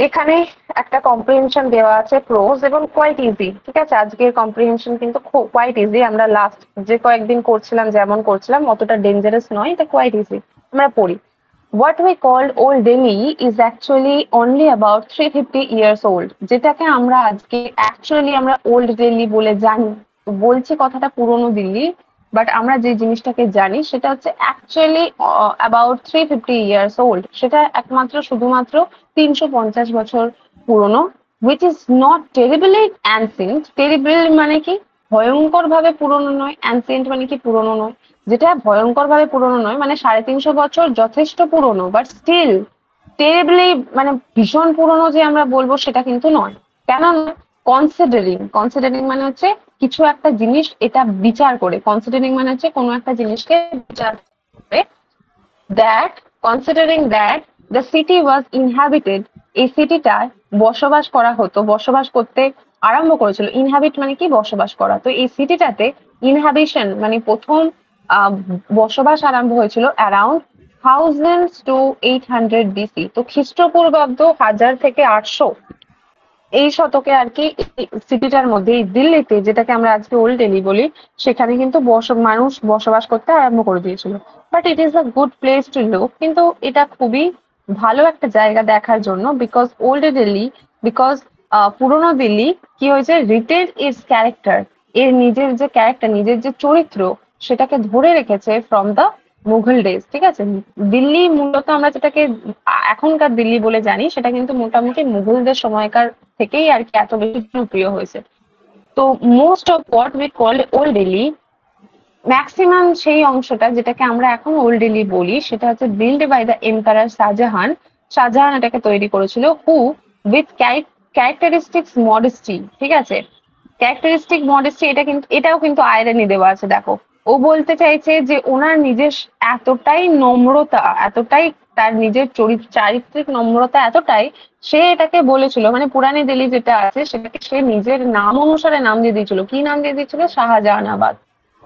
A: এখানে একটা কম্প্রিহেনশন দেওয়া আছে প্রোজ এবং কোয়াইট ইজি। ঠিক আছে, আজকের কম্প্রিহেনশন কিন্তু কোয়াইট ইজি। আমরা লাস্ট যে কয়েকদিন করছিলাম যেমন করছিলাম অতটা ডেঞ্জারাস নয়, এটা কোয়াইট ইজি। আমরা পড়ি। What we called Old Delhi is actually only about 350 years old, যেটাকে আমরা আজকে অ্যাকচুয়ালি আমরা ওল্ড দিল্লি বলে জানি। বলছি কথাটা পুরনো দিল্লি, বাট আমরা যে জিনিসটাকে জানি সেটা হচ্ছে অ্যাকচুয়ালি অ্যাবাউট 350 ইয়ার্স ওল্ড। সেটা একমাত্র শুধুমাত্র 350 বছর পুরনো, which is not terribly ancient. Terrible মানে কি? ভয়ঙ্কর ভাবে পুরনো নয়, ancient মানে কি পুরনো নয়। যেটা ভয়ঙ্কর ভাবে পুরনো নয় মানে 350 বছর যথেষ্ট পুরনো, বাট স্টিল টেরিবলি মানে ভীষণ পুরনো যে আমরা বলবো সেটা কিন্তু নয়। কেন নয়? কনসিডারিং মানে হচ্ছে কিছু একটা জিনিস এটা বিচার করে। কনসিডারিং মানে হচ্ছে কোনো একটা জিনিসকে বিচার করে। That considering that the city was inhabited, এই সিটিটায় বসবাস করা হতো, বসবাস করতে আরম্ভ করেছিল। ইনহ্যাবিট মানে কি? বসবাস করা। তো এই সিটিটাতে ইনহ্যাবিশন মানে প্রথম বসবাস আরম্ভ হয়েছিল অ্যারাউন্ড 1000 to 800 BC। তো খ্রিস্টপূর্বাব্দ 1000 থেকে 800 এই শতকে আর কি সিটিটার মধ্যে দিল্লিতে, যেটাকে আমরা আজকে ওল্ড দিল্লি বলি, সেখানে কিন্তু মানুষ বসবাস করতে আরম্ভ করে দিয়েছিল। But it is a good place to look, কিন্তু এটা খুবই ভালো একটা জায়গা দেখার জন্য। বিকজ ওল্ড দিল্লি, বিকজ পুরোনো দিল্লি কি হয়েছে, রিটেন ইটস ক্যারেক্টার, এর নিজের যে ক্যারেক্টার, নিজের যে চরিত্র সেটাকে ধরে রেখেছে ফ্রম দ্য মুঘল ডেজ। ঠিক আছে, দিল্লি মূলত আমরা যেটাকে এখনকার দিল্লি বলে জানি সেটা কিন্তু মোটামুটি মুঘলদের সময়কার থেকেই আর কি এত বেশি জনপ্রিয় হয়েছে। তো most of what we call old Delhi, maximum সেই অংশটা যেটাকে আমরা এখন ওল্ড দিল্লি বলি, সেটা হচ্ছে build by the emperor Shahjahan. Shahjahan এটাকে তৈরি করেছিল, হু উইথ ক্যারেক্টারিস্টিক্স মডেস্টি। ঠিক আছে, ক্যারেক্টারিস্টিক মডেস্টি, এটাও কিন্তু আয়রানি দেওয়া আছে। দেখো, ও বলতে চাইছে যে ওনার নিজের এতটাই নম্রতা, এতটাই তার নিজের চারিত্রিক নম্রতা এতটাই, সে এটাকে বলেছিল মানে পুরানি দিল্লি যেটা আছে সেটাকে সে নিজের নাম অনুসারে নাম দিয়ে দিয়েছিল। কি নাম দিয়ে দিয়েছিল? শাহজাহানাবাদ।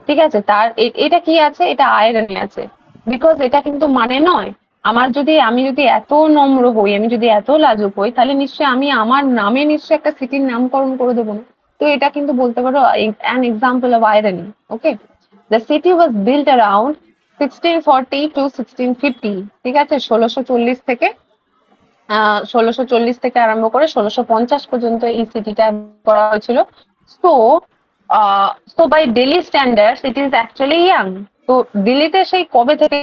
A: ঠিক আছে, তার এটা কি আছে, এটা আয়রানি আছে। বিকজ এটা কিন্তু মানে নয়, আমি যদি এত নম্র হই, আমি যদি এত লাজুক হই, তাহলে নিশ্চয়ই আমি আমার নামে নিশ্চয়ই একটা সিটির নামকরণ করে দেবো না। তো এটা কিন্তু বলতে পারো an example of irony. Okay, the city was built around 1640 to 1650। ঠিক আছে, 1640 থেকে আরম্ভ করে 1650 পর্যন্ত এই সিটিটা করা হয়েছিল। So so by Delhi standards it is actually young. তো দিল্লিতে সেই কবে থেকে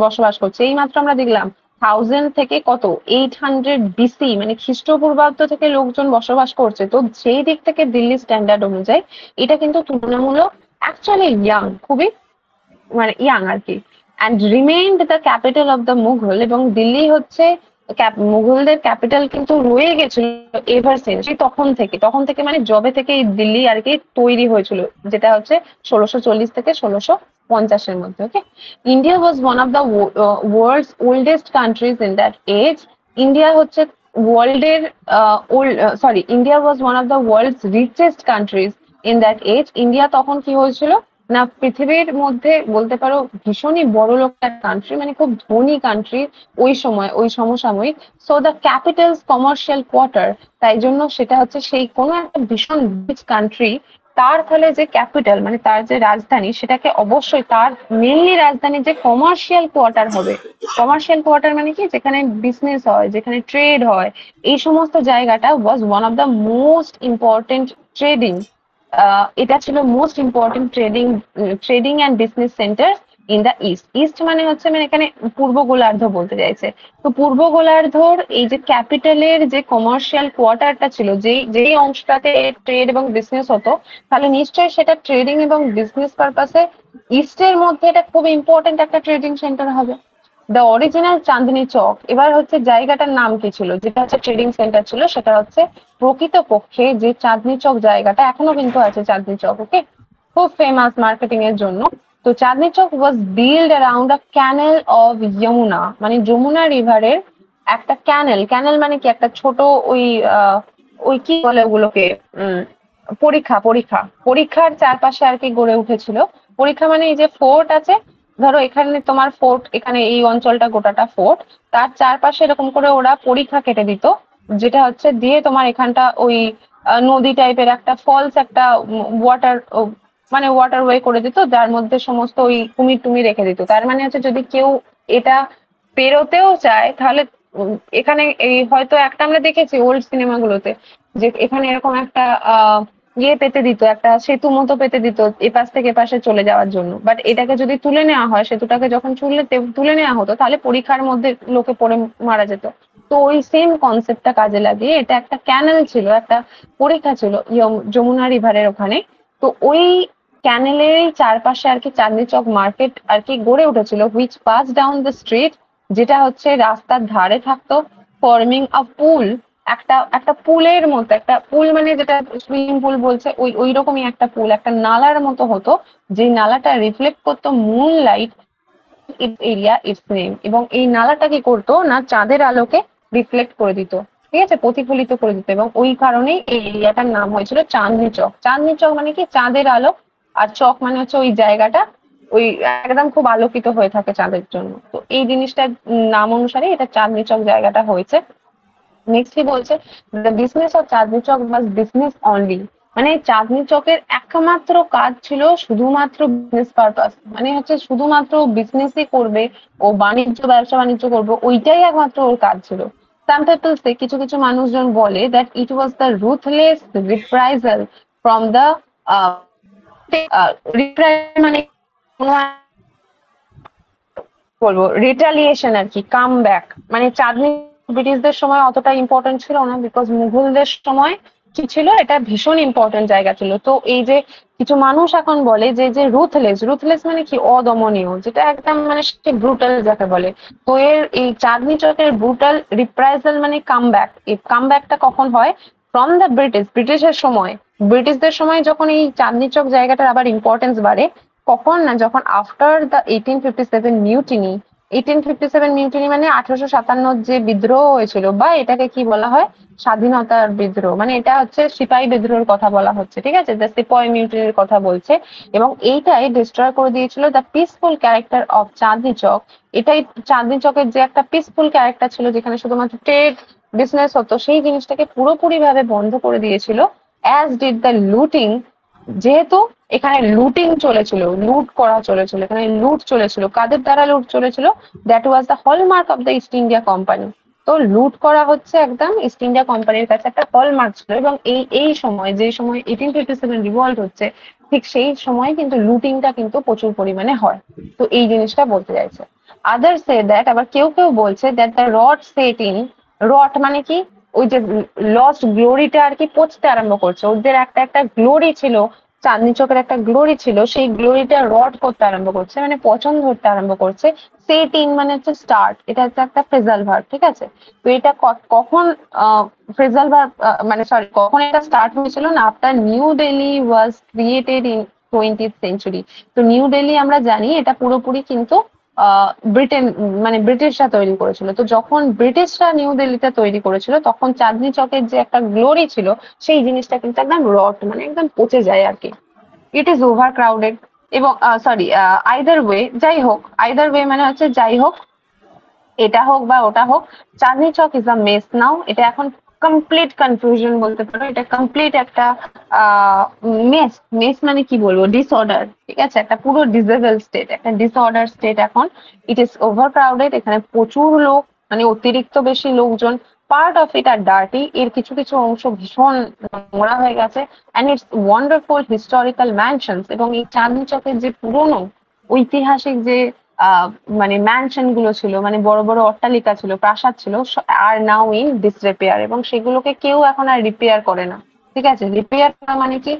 A: বসবাস করছে? এই মাত্র আমরা দেখলাম 1000 থেকে কত 800 BC, মানে খ্রিস্টপূর্বাব্দ থেকে লোকজন বসবাস করছে। তো সেই দিক থেকে দিল্লি স্ট্যান্ডার্ড অনুযায়ী এটা কিন্তু তুলনামূলক অ্যাকচুয়ালি ইয়াং, খুবই মানে ইয়াং আর কি। And remained the capital of the Mughal, এবং দিল্লি হচ্ছে মুঘলদের ক্যাপিটাল কিন্তু রয়ে গেছিল এভার সিন্স, সেই তখন থেকে মানে জবে থেকে এই দিল্লি আর কি তৈরি হয়েছিল, যেটা হচ্ছে 1640 থেকে 1650-এর মধ্যে। Okay, India was one of the world's oldest countries in that age. India হচ্ছে ওয়ার্ল্ডের India was one of the world's richest countries in that age. India তখন কি হয়েছিল না, পৃথিবীর মধ্যে বলতে পারো ভীষণই বড় লোক একটা কান্ট্রি, মানে খুব ধনী কান্ট্রি ওই সময়, ওই সমসাময়িক। So the Capitals commercial quarter, তাই জন্য সেটা হচ্ছে সেই কোনো একটা ভীষণ রিচ কান্ট্রি, তার ফলে যে ক্যাপিটাল মানে তার যে রাজধানী, সেটাকে অবশ্যই তার মেনলি রাজধানী যে কমার্শিয়াল কোয়ার্টার হবে। কমার্শিয়াল কোয়ার্টার মানে কি? যেখানে বিজনেস হয়, যেখানে ট্রেড হয়, এই সমস্ত জায়গাটা ওয়াজ one of the most important trading, এটা ছিল most important trading and business centre in the east. East মানে হচ্ছে মানে এখানে পূর্ব গোলার্ধ বলতে চাইছে। তো পূর্ব গোলার্ধর এই যে ক্যাপিটালের যে কমার্শিয়াল কোয়ার্টারটা ছিল, যেই অংশটাতে ট্রেড এবং বিজনেস হতো, তাহলে নিশ্চয়ই সেটা ট্রেডিং এবং বিজনেস পারপাসে ইস্টের মধ্যে এটা খুব ইম্পর্টেন্ট একটা ট্রেডিং সেন্টার হবে। দ্য অরিজিনাল চাঁদনি চক, এবার হচ্ছে জায়গাটার নাম কি ছিল, যেটা হচ্ছে ট্রেডিং সেন্টার ছিল, সেটা হচ্ছে প্রকৃতপক্ষে যে চাঁদনি চক জায়গাটা এখনো কিন্তু আছে চাঁদনি চক। ওকে, খুব ফেমাস মার্কেটিং এর জন্য। তো Chandni Chowk was build around a canal of Yamuna, মানে যমুনা রিভারের একটা ক্যানেল মানে কি একটা ছোট ওই ওই কি বলে ওগুলোকে, পরীক্ষার চারপাশে আর কি গড়ে উঠেছিল। পরীক্ষা মানে এই যে ফোর্ট আছে, ধরো এখানে তোমার ফোর্ট, এখানে এই অঞ্চলটা গোটাটা ফোর্ট, তার চারপাশে এরকম করে ওরা পরিখা কেটে দিত, যেটা হচ্ছে দিয়ে তোমার এখানটা ওই নদী টাইপের একটা ফলস, একটা ওয়াটার, মানে ওয়াটারওয়ে করে দিত, যার মধ্যে সমস্ত ওই কুমির টুমির রেখে দিত। তার মানে হচ্ছে যদি কেউ এটা পেরোতেও চায় তাহলে এখানে এই হয়তো একটা আমরা দেখেছি ওল্ড সিনেমাগুলোতে, যে এখানে এরকম একটা ইয়ে পেতে দিত, একটা সেতু মতো পেতে দিত এপাশ থেকে এপাশে চলে যাওয়ার জন্য। বাট এটাকে যদি তুলে নেওয়া হয়, সেতুটাকে যখন তুলে নেওয়া হতো, তাহলে পরীক্ষার মধ্যে লোকে পড়ে মারা যেত। তো ওই সেম কনসেপ্টটা কাজে লাগিয়ে এটা একটা ক্যানেল ছিল, একটা পরীক্ষা ছিল যমুনা রিভারের ওখানে। তো ওই ক্যানেলের চারপাশে আর কি চাঁদনি চক মার্কেট আর কি গড়ে উঠেছিল, which pass down the street, যেটা হচ্ছে রাস্তার ধারে থাকতো, ফর্মিং আ পুল, একটা একটা পুলের মতো, একটা পুল মানে যেটা সুইমিং পুল বলছে, ওই ওই রকমই একটা পুল, একটা নালার মতো হতো, যে নালাটা রিফ্লেক্ট করতো moon light area it's name. এবং এই নালাটা কি করতো না, চাঁদের আলোকে রিফ্লেক্ট করে দিত, ঠিক আছে, প্রতিফলিত করে দিত, এবং ওই কারণেই এই এরিয়াটার নাম হয়েছিল চাঁদনি চক। চাঁদনি চক মানে কি, চাঁদের আলো, আর চক মানে হচ্ছে ওই জায়গাটা, ওই একদম খুব আলোকিত হয়ে থাকে চাঁদের জন্য। তো এই জিনিসটার নাম অনুসারে এটা চাঁদনি চক জায়গাটা হয়েছে। নেক্সট কি বলছে, the business of Chandni Chowk was business only, মানে চাঁদনি চকের একমাত্র কাজ ছিল শুধুমাত্র বিজনেস পারপাস, মানে হচ্ছে শুধুমাত্র বিজনেসই করবে, ও বাণিজ্য, ব্যবসা বাণিজ্য করবে, ওইটাই একমাত্র ওর কাজ ছিল। সাম পিপল সে, কিছু কিছু মানুষজন বলে, that it was the ruthless reprisal from the মানে বলবো রিটালিয়েশন আর কি, কাম ব্যাক। মানে চাঁদনি ব্রিটিশদের সময় অতটা ইম্পর্টেন্ট ছিল না, বিকজ মুঘলদের সময় কি ছিল, এটা ভীষণ ইম্পর্টেন্ট জায়গা ছিল। তো এই যে কিছু মানুষ এখন বলে যে যে রুথলেস, রুথলেস মানে কি, অদমনীয়, যেটা একদম মানে সে ব্রুটাল যাকে বলে। তো এর এই চাঁদনি চকের ব্রুটাল রিপ্রাইজাল মানে কাম ব্যাক, এই কাম ব্যাকটা কখন হয়, ফ্রম দ্য ব্রিটিশ, ব্রিটিশের সময়, ব্রিটিশদের সময় যখন এই চাঁদনি চক জায়গাটার আবার ইম্পর্টেন্স বাড়ে, কখন না, যখন আফটার দ্য 1857 মিউটিনি, 1857 মিউটিনি মানে 1857 যে বিদ্রোহ হয়েছিল, বা এটাকে কি বলা হয়, স্বাধীনতার বিদ্রোহ, মানে এটা হচ্ছে সিপাহী বিদ্রোহের কথা বলা হচ্ছে, ঠিক আছে, দ্য সিপাহী মিউটিনির কথা বলছে। এবং এইটাই ডিস্ট্রয় করে দিয়েছিল the peaceful character of Chandni চক। এটাই চাঁদনি চকের যে একটা পিসফুল ক্যারেক্টার ছিল, যেখানে শুধুমাত্র ট্রেড বিজনেস হতো, সেই জিনিসটাকে পুরোপুরি ভাবে বন্ধ করে দিয়েছিল। অ্যাজ ডিড দ্য লুটিং, যেহেতু এখানে লুটিং চলেছিল, লুট করা চলেছিল, এখানে লুট চলেছিল, কাদের দ্বারা লুট চলেছিল, that was the hallmark of the east India company. তো লুট করা হচ্ছে একদম ইস্ট ইন্ডিয়া কোম্পানির কাছে একটা হলমার্ক ছিল। এবং এই এই সময়, যে সময় 1857 রিভল্ট হচ্ছে, ঠিক সেই সময় কিন্তু লুটিংটা কিন্তু প্রচুর পরিমাণে হয়। তো এই জিনিসটা বলতে চাইছে। আদার সে দ্যাট, আবার কেউ কেউ বলছে that the rot set in, rot মানে কি, ওই যে লস্ট গ্লোরিটা আর কি পচতে আরম্ভ করছে, ওদের একটা একটা গ্লোরি ছিল, চাঁদনি চকের একটা গ্লোরি ছিল, সেই গ্লোরিটা রট করতে আরম্ভ করছে, মানে পচন ধরতে আরম্ভ করছে। সেট ইন মানে হচ্ছে স্টার্ট, এটা হচ্ছে একটা ফ্রেজাল ভার্ব, ঠিক আছে। তো এটা কখন ফ্রেজাল ভার্ব, মানে সরি, কখন এটা স্টার্ট হয়েছিল না, after new Delhi was created in 20th century. তো নিউ দিল্লি আমরা জানি এটা পুরোপুরি কিন্তু ব্রিটেন, মানে ব্রিটিশরা তৈরি করেছিল। তো যখন ব্রিটিশরা নিউ দিল্লিতে তৈরি করেছিল, তখন চাঁদনি চকের যে একটা গ্লোরি ছিল, সেই জিনিসটা কিন্তু একদম রট, মানে একদম পচে যায় আর কি। It is over crowded. এবং সরি, আইদার ওয়ে, যাই হোক, আইদার ওয়ে মানে হচ্ছে যাই হোক, এটা হোক বা ওটা হোক, Chandni Chowk is a mace নাও। এটা এখন কমপ্লিট কনফিউশন বলতে পারো, এটা কমপ্লিট একটা মেস। মেস মানে কি বলবো, ডিসঅর্ডার, ঠিক আছে, একটা পুরো ডিসেবল স্টেট, একটা ডিসঅর্ডার স্টেট এখন। ইট ইজ ওভার ক্রাউডেড, এখানে প্রচুর লোক, মানে অতিরিক্ত বেশি লোকজন। Part of it are dirty, এর কিছু কিছু অংশ ভীষণ নোংরা হয়ে গেছে। And it's wonderful historical mansions, এবং এই চাঁদনি চকের যে পুরনো ঐতিহাসিক যে আহ মানে ম্যানশন গুলো ছিল, মানে বড় বড় অট্টালিকা ছিল, প্রাসাদ ছিল, আর নাও ইন ডিসরিপেয়ার, এবং সেগুলোকে কেউ এখন আর রিপেয়ার করে না, ঠিক আছে। রিপেয়ার করা মানে কি,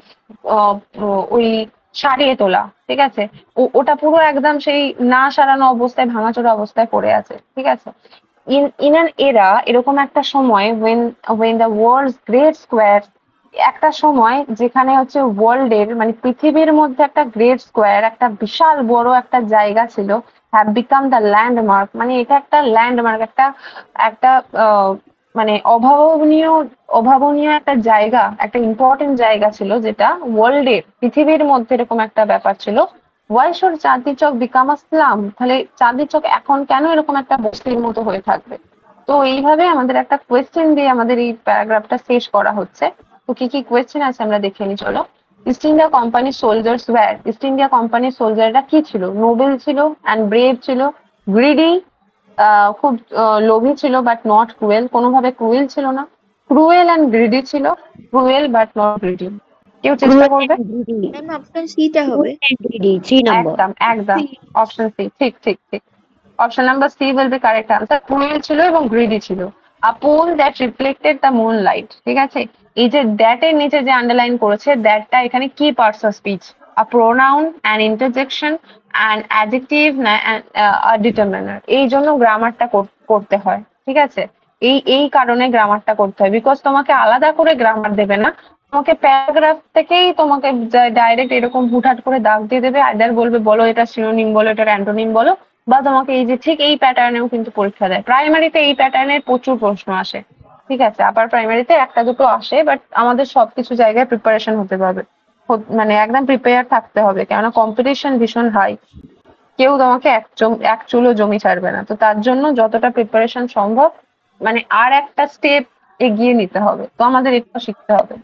A: আহ, ওই সারিয়ে তোলা, ঠিক আছে। ওটা পুরো একদম সেই না সারানো অবস্থায়, ভাঙাচোরা অবস্থায় পড়ে আছে, ঠিক আছে। ইন অ্যান এরা, এরকম একটা সময়, when the world's great square, একটা সময় যেখানে হচ্ছে ওয়ার্ল্ড এর, মানে পৃথিবীর মধ্যে একটা গ্রেট স্কোয়ার, একটা বিশাল বড় একটা জায়গা ছিল, হ্যাভ বিকাম দ্য ল্যান্ডমার্ক, মানে এটা একটা ল্যান্ডমার্ক, একটা একটা মানে অভাবনীয়, অভাবনীয় একটা জায়গা, একটা ইম্পর্টেন্ট জায়গা ছিল, যেটা ওয়ার্ল্ড এর, পৃথিবীর মধ্যে এরকম একটা ব্যাপার ছিল, why should Chandni Chowk become a slum? তাহলে চাঁদনি চক এখন কেন এরকম একটা বস্তির মতো হয়ে থাকবে? তো এইভাবে আমাদের একটা কোয়েশ্চেন দিয়ে আমাদের এই প্যারাগ্রাফটা শেষ করা হচ্ছে। তো কি কি কোয়েশ্চেন আছে আমরা দেখে নিই চলো। East India Company soldiers were, East India কোম্পানির সোলজাররা কি ছিল? নোবেল ছিল অ্যান্ড ব্রেভ ছিল, গ্রিডি খুব লোভী ছিল বাট নট ক্রুয়েল, কোনোভাবে ক্রুয়েল ছিল না, ক্রুয়েল অ্যান্ড গ্রিডি ছিল, ক্রুয়েল বাট নট গ্রিডি। কেউ চেষ্টা
B: ক্রুয়েল
A: করবে?
B: And greedy.
C: ম্যাম অপশন সিটা হবে।
B: Cruel and greedy 3 number.
A: একদম একদম অপশন সি, ঠিক ঠিক ঠিক। Option number C will be correct answer. Cruel ছিল এবং গ্রিডি ছিল। A pole that reflected the moonlight, ঠিক আছে। এই যে দ্যাট এর নিচে যে আন্ডারলাইন করেছে, দ্যাটটা এখানে কি parts of speech? A pronoun, an interjection, an adjective না ডিটারমিনার। এই জন্য গ্রামারটা করতে হয়, ঠিক আছে। এই কারণে গ্রামারটা করতে হয়, বিকজ তোমাকে আলাদা করে গ্রামার দেবে না, তোমাকে প্যারাগ্রাফ থেকেই তোমাকে ডাইরেক্ট এরকম হুটহাট করে দাগ দিয়ে দেবে, আইদার বলবে বলো এটা সিনোনিম, বলো এটা অ্যান্টোনিম বলো, বা তোমাকে এই যে ঠিক এই প্যাটার্নেও কিন্তু পরীক্ষা দেয়। প্রাইমারিতে এই প্যাটার্নের প্রচুর প্রশ্ন আসে, ঠিক আছে। আপার প্রাইমারিতে একটা দুটো আসে, বাট আমাদের সবকিছু জায়গায় প্রিপারেশন হতে হবে, মানে একদম প্রিপেয়ার থাকতে হবে, কেননা কম্পিটিশন ভীষণ হাই। কেউ তোমাকে এক চুলো জমি ছাড়বে না, তো তার জন্য যতটা প্রিপারেশন সম্ভব, মানে আর একটা স্টেপ এগিয়ে নিতে হবে, তো আমাদের এটা শিখতে হবে।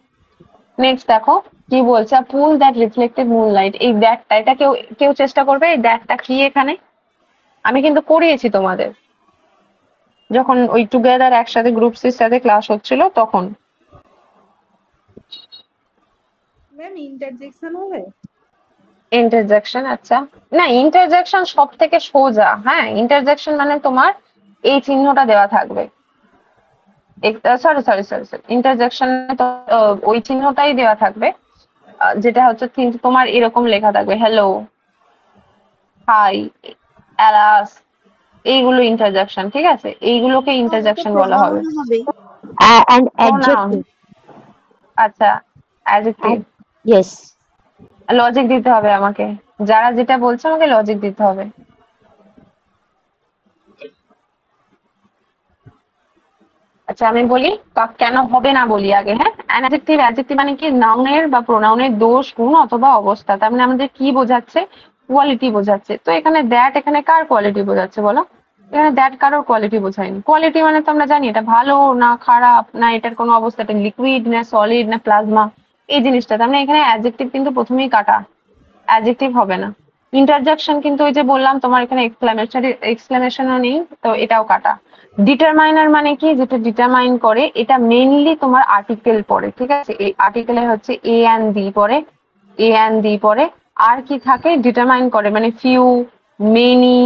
A: নেক্সট দেখো কি বলছে, পুল দ্যাট রিফ্লেক্টেড মুনলাইট। এই দ্যাটটা, এটা কেউ কেউ চেষ্টা করবে এই দ্যাটটা কি এখানে? আমি কিন্তু করিয়েছি তোমাদের যখন ওই টুগেদার একসাথে গ্রুপ সির সাথে ক্লাস হচ্ছিল তখন।
C: ম্যাম ইন্টারজেকশন হবে।
A: ইন্টারজেকশন, আচ্ছা। না, ইন্টারজেকশন সব থেকে সোজা। হ্যাঁ, ইন্টারজেকশন মানে তোমার এই চিহ্নটা দেওয়া থাকবে। সরি সরি সরি সরি, ইন্টারজেকশনে তো ওই চিহ্নটাই দেওয়া থাকবে, যেটা হচ্ছে তোমার এরকম লেখা থাকবে, হ্যালো, হাই, অ্যালাস, এইগুলো ইন্টারজেকশন, ঠিক আছে। এইগুলোকে
C: তাহলে তো
A: ইন্টারজেকশন বলা হবে।
C: প্রোনাউন হবে।
B: and
A: pronoun,
B: adjective.
A: আচ্ছা, অ্যাডজেক্টিভ।
B: Yes.
A: লজিক দিতে হবে আমাকে, যারা যেটা বলছে আমাকে লজিক দিতে হবে। আচ্ছা আমি বলি কেন হবে না বলি আগে। হ্যাঁ, অ্যাডজেক্টিভ, অ্যাডজেক্টিভ মানে কি? নাউনের বা প্রোনাউনের দোষ, গুণ অথবা অবস্থা। তার মানে আমাদের কি বোঝাচ্ছে? কোয়ালিটি বোঝাচ্ছে। তো এখানে দ্যাট, এখানে কার কোয়ালিটি বোঝাচ্ছে বলো? এখানে দ্যাট কারোর কোয়ালিটি বোঝায়নি। কোয়ালিটি মানে তো আমরা জানি এটা ভালো না খারাপ, না এটার কোনো অবস্থা, এটা লিকুইড না সলিড না প্লাজমা, এই জিনিসটা। তার মানে এখানে অ্যাডজেক্টিভ কিন্তু প্রথমেই কাটা, অ্যাডজেক্টিভ হবে না। ইন্টারজেকশন কিন্তু ওই যে বললাম তোমার এখানে এক্সক্লেমেশনও নেই, তো এটাও কাটা। ডিটারমাইনার মানে কি? যেটা ডিটারমাইন করে, এটা মেইনলি তোমার আর্টিকেল পড়ে, ঠিক আছে। এই আর্টিকেলে হচ্ছে এ অ্যান্ড দি পড়ে, এ অ্যান্ড দি পড়ে। আর কি থাকে? ডিটারমাইন করে মানে ফিউ, মেনি,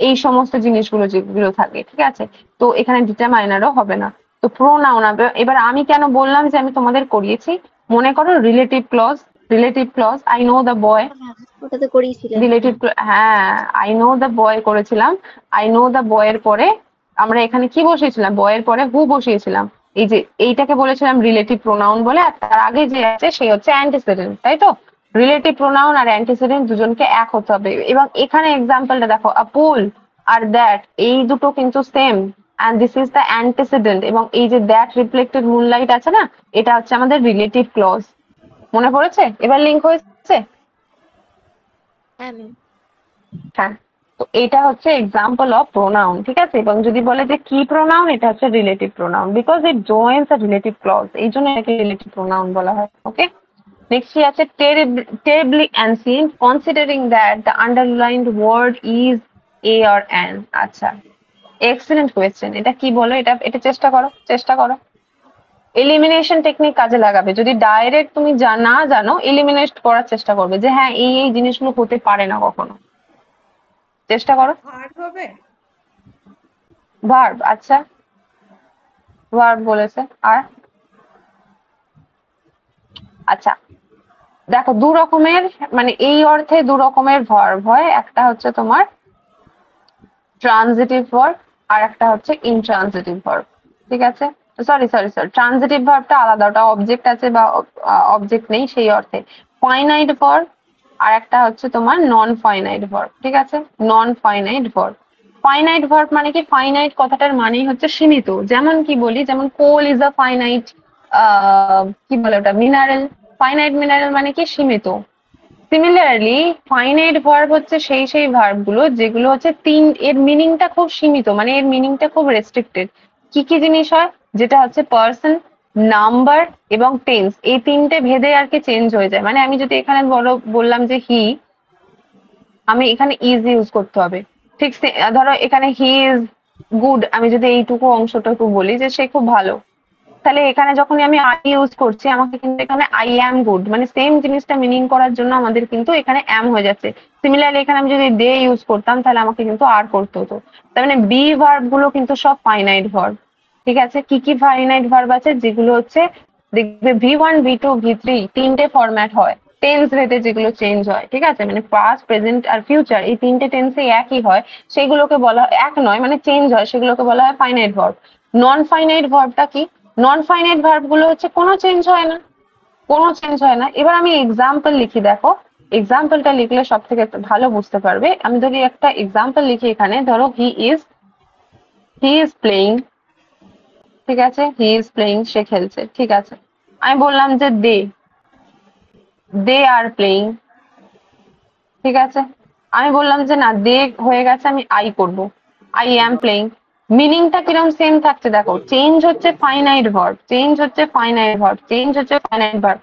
A: এই সমস্ত জিনিসগুলো যেগুলো থাকে, ঠিক আছে। তো এখানে ডিটারমাইনারও হবে না। তো প্রোনাউন হবে। এবার আমি কেন বললাম যে আমি তোমাদের করিয়েছি? মনে করো relative clause, relative clause, I know the boy,
C: ওটা তো করিয়েছিলেন।
A: রিলেটিভ, হ্যাঁ, আই নো দ্য বয় করেছিলাম। আই নো দ্য বয়ের পরে আমরা এখানে কি বসিয়েছিলাম? বয়ের পরে হু বসিয়েছিলাম। এই যে এইটাকে বলেছিলাম রিলেটিভ প্রোনাউন বলে, আর তার আগে যে আছে সে হচ্ছে অ্যান্টিসিডেন্ট, তাই তো। রিলেটিভ প্রোনাউন আর অ্যান্টিসিডেন্ট দুজনকে এক হতে হবে। এবং এখানে এক্সাম্পলটা দেখো, আ পুল আর দ্যাট, এই দুটো কিন্তু same, and this is the antecedent. এবং এই যে দ্যাট রিফ্লেক্টেড মুনলাইট আছে না, এটা হচ্ছে আমাদের রিলেটিভ ক্লজ। মনে পড়েছে? এবার লিঙ্ক হয়েছে?
C: হ্যাঁ ম্যাম।
A: হ্যাঁ, তো এটা হচ্ছে এক্সাম্পল অফ প্রোনাউন, ঠিক আছে। এবং যদি বলে যে কি প্রোনাউন, এটা হচ্ছে relative pronoun, because it joins a relative clause, এই জন্য এটাকে রিলেটিভ প্রোনাউন বলা হয়। ওকে, নেক্সট কি আছে? terribly ancient considering that the underlined word is a or an। আচ্ছা, এক্সিলেন্ট কোয়েশ্চেন। এটা কি বলো? এটা এটা চেষ্টা করো, চেষ্টা করো। এলিমিনেশন টেকনিক কাজে লাগাবে। যদি ডাইরেক্ট তুমি না জানো, এলিমিনেট করার চেষ্টা করবে যে হ্যাঁ এই জিনিসগুলো হতে পারে না কখনো। চেষ্টা করো।
C: ভার্ব হবে।
A: ভার্ব, আচ্ছা, ভার্ব বলেছে। আর আচ্ছা, দেখো দু রকমের, মানে এই অর্থে দু রকমের ভার্ব হয়। একটা হচ্ছে তোমার ট্রানজিটিভ ভার্ব, আর একটা হচ্ছে ইনট্রানজিটিভ ভার্ব, ঠিক আছে। সরি সরি সরি, ট্রানজিটিভ ভার্বটা আলাদা, ওটা অবজেক্ট আছে বা অবজেক্ট নেই সেই অর্থে। ফাইনাইট ভার্ব আর একটা হচ্ছে তোমার নন ফাইনাইট ভার্ব, ঠিক আছে। Non finite verb, finite verb মানে কি? ফাইনাইট কথাটার মানেই হচ্ছে সীমিত। যেমন কি বলি, যেমন কোল ইজ আ ফাইনাইট, কি বলে ওটা, মিনারেল। ফাইনাইট মিনারেল মানে কি? সীমিত। সিমিলারলি ফাইনাইট ভার্ব হচ্ছে সেই ভার্ব গুলো যেগুলো হচ্ছে এর মিনিংটা খুব সীমিত, মানে এর মিনিংটা খুব রেস্ট্রিক্টেড। কি কি জিনিস হয়, যেটা হচ্ছে পার্সন, নাম্বার এবং টেন্স, এই তিনটে ভেদে আর কি চেঞ্জ হয়ে যায়। মানে আমি যদি এখানে বললাম যে হি, আমি এখানে ইজ ইউজ করতে হবে। ঠিক ধরো এখানে হি ইজ গুড, আমি যদি এইটুকু অংশটুকু বলি যে সে খুব ভালো, তাহলে এখানে যখনই আমি আই ইউজ করছি আমাকে কিন্তু এখানে আই অ্যাম গুড, মানে সেম জিনিসটা মিনিং করার জন্য আমাদের কিন্তু এখানে অ্যাম হয়ে যাচ্ছে। সিমিলারলি এখানে আমি যদি দে ইউজ করতাম তাহলে আমাকে কিন্তু আর করতে হতো। তার মানে বি ভার্ব গুলো কিন্তু সব ফাইনাইট ভার্ব। ঠিক আছে, কি কি ফাইনাইট ভার্ব আছে, যেগুলো হচ্ছে দেখবে V1 V2 V3 তিনটে ফরম্যাট হয়, টেন্স ভেদে যেগুলো চেঞ্জ হয়। ঠিক আছে, মানে পাস্ট, প্রেজেন্ট আর ফিউচার এই তিনটে টেন্সে একই হয়, সেগুলোকে বলা এক নয়, মানে চেঞ্জ হয়, সেগুলোকে বলা হয় ফাইনাইট ভার্ব। নন ফাইনাইট ভার্বটা কি, নন ফাইনাইট ভার্ব গুলো হচ্ছে কোনো চেঞ্জ হয় না, কোনো চেঞ্জ হয় না। এবার আমি এক্সাম্পল লিখি, দেখো এক্সাম্পলটা লিখলে সব থেকে ভালো বুঝতে পারবে। আমি যদি একটা এক্সাম্পল লিখি এখানে, ধরো হি ইজ প্লেইং, ঠিক আছে, হি ইজ প্লেইং, সে খেলছে। ঠিক আছে, আমি বললাম যে দে আর প্লেইং, ঠিক আছে, আমি বললাম যে না দে হয়ে গেছে, আমি আই করব, আই অ্যাম প্লেইং। মিনিংটা কিরকম সেম থাকছে, দেখো চেঞ্জ হচ্ছে ফাইনাইট ভার্ব, চেঞ্জ হচ্ছে ফাইনাইট ভার্ব, চেঞ্জ হচ্ছে ফাইনাইট ভার্ব।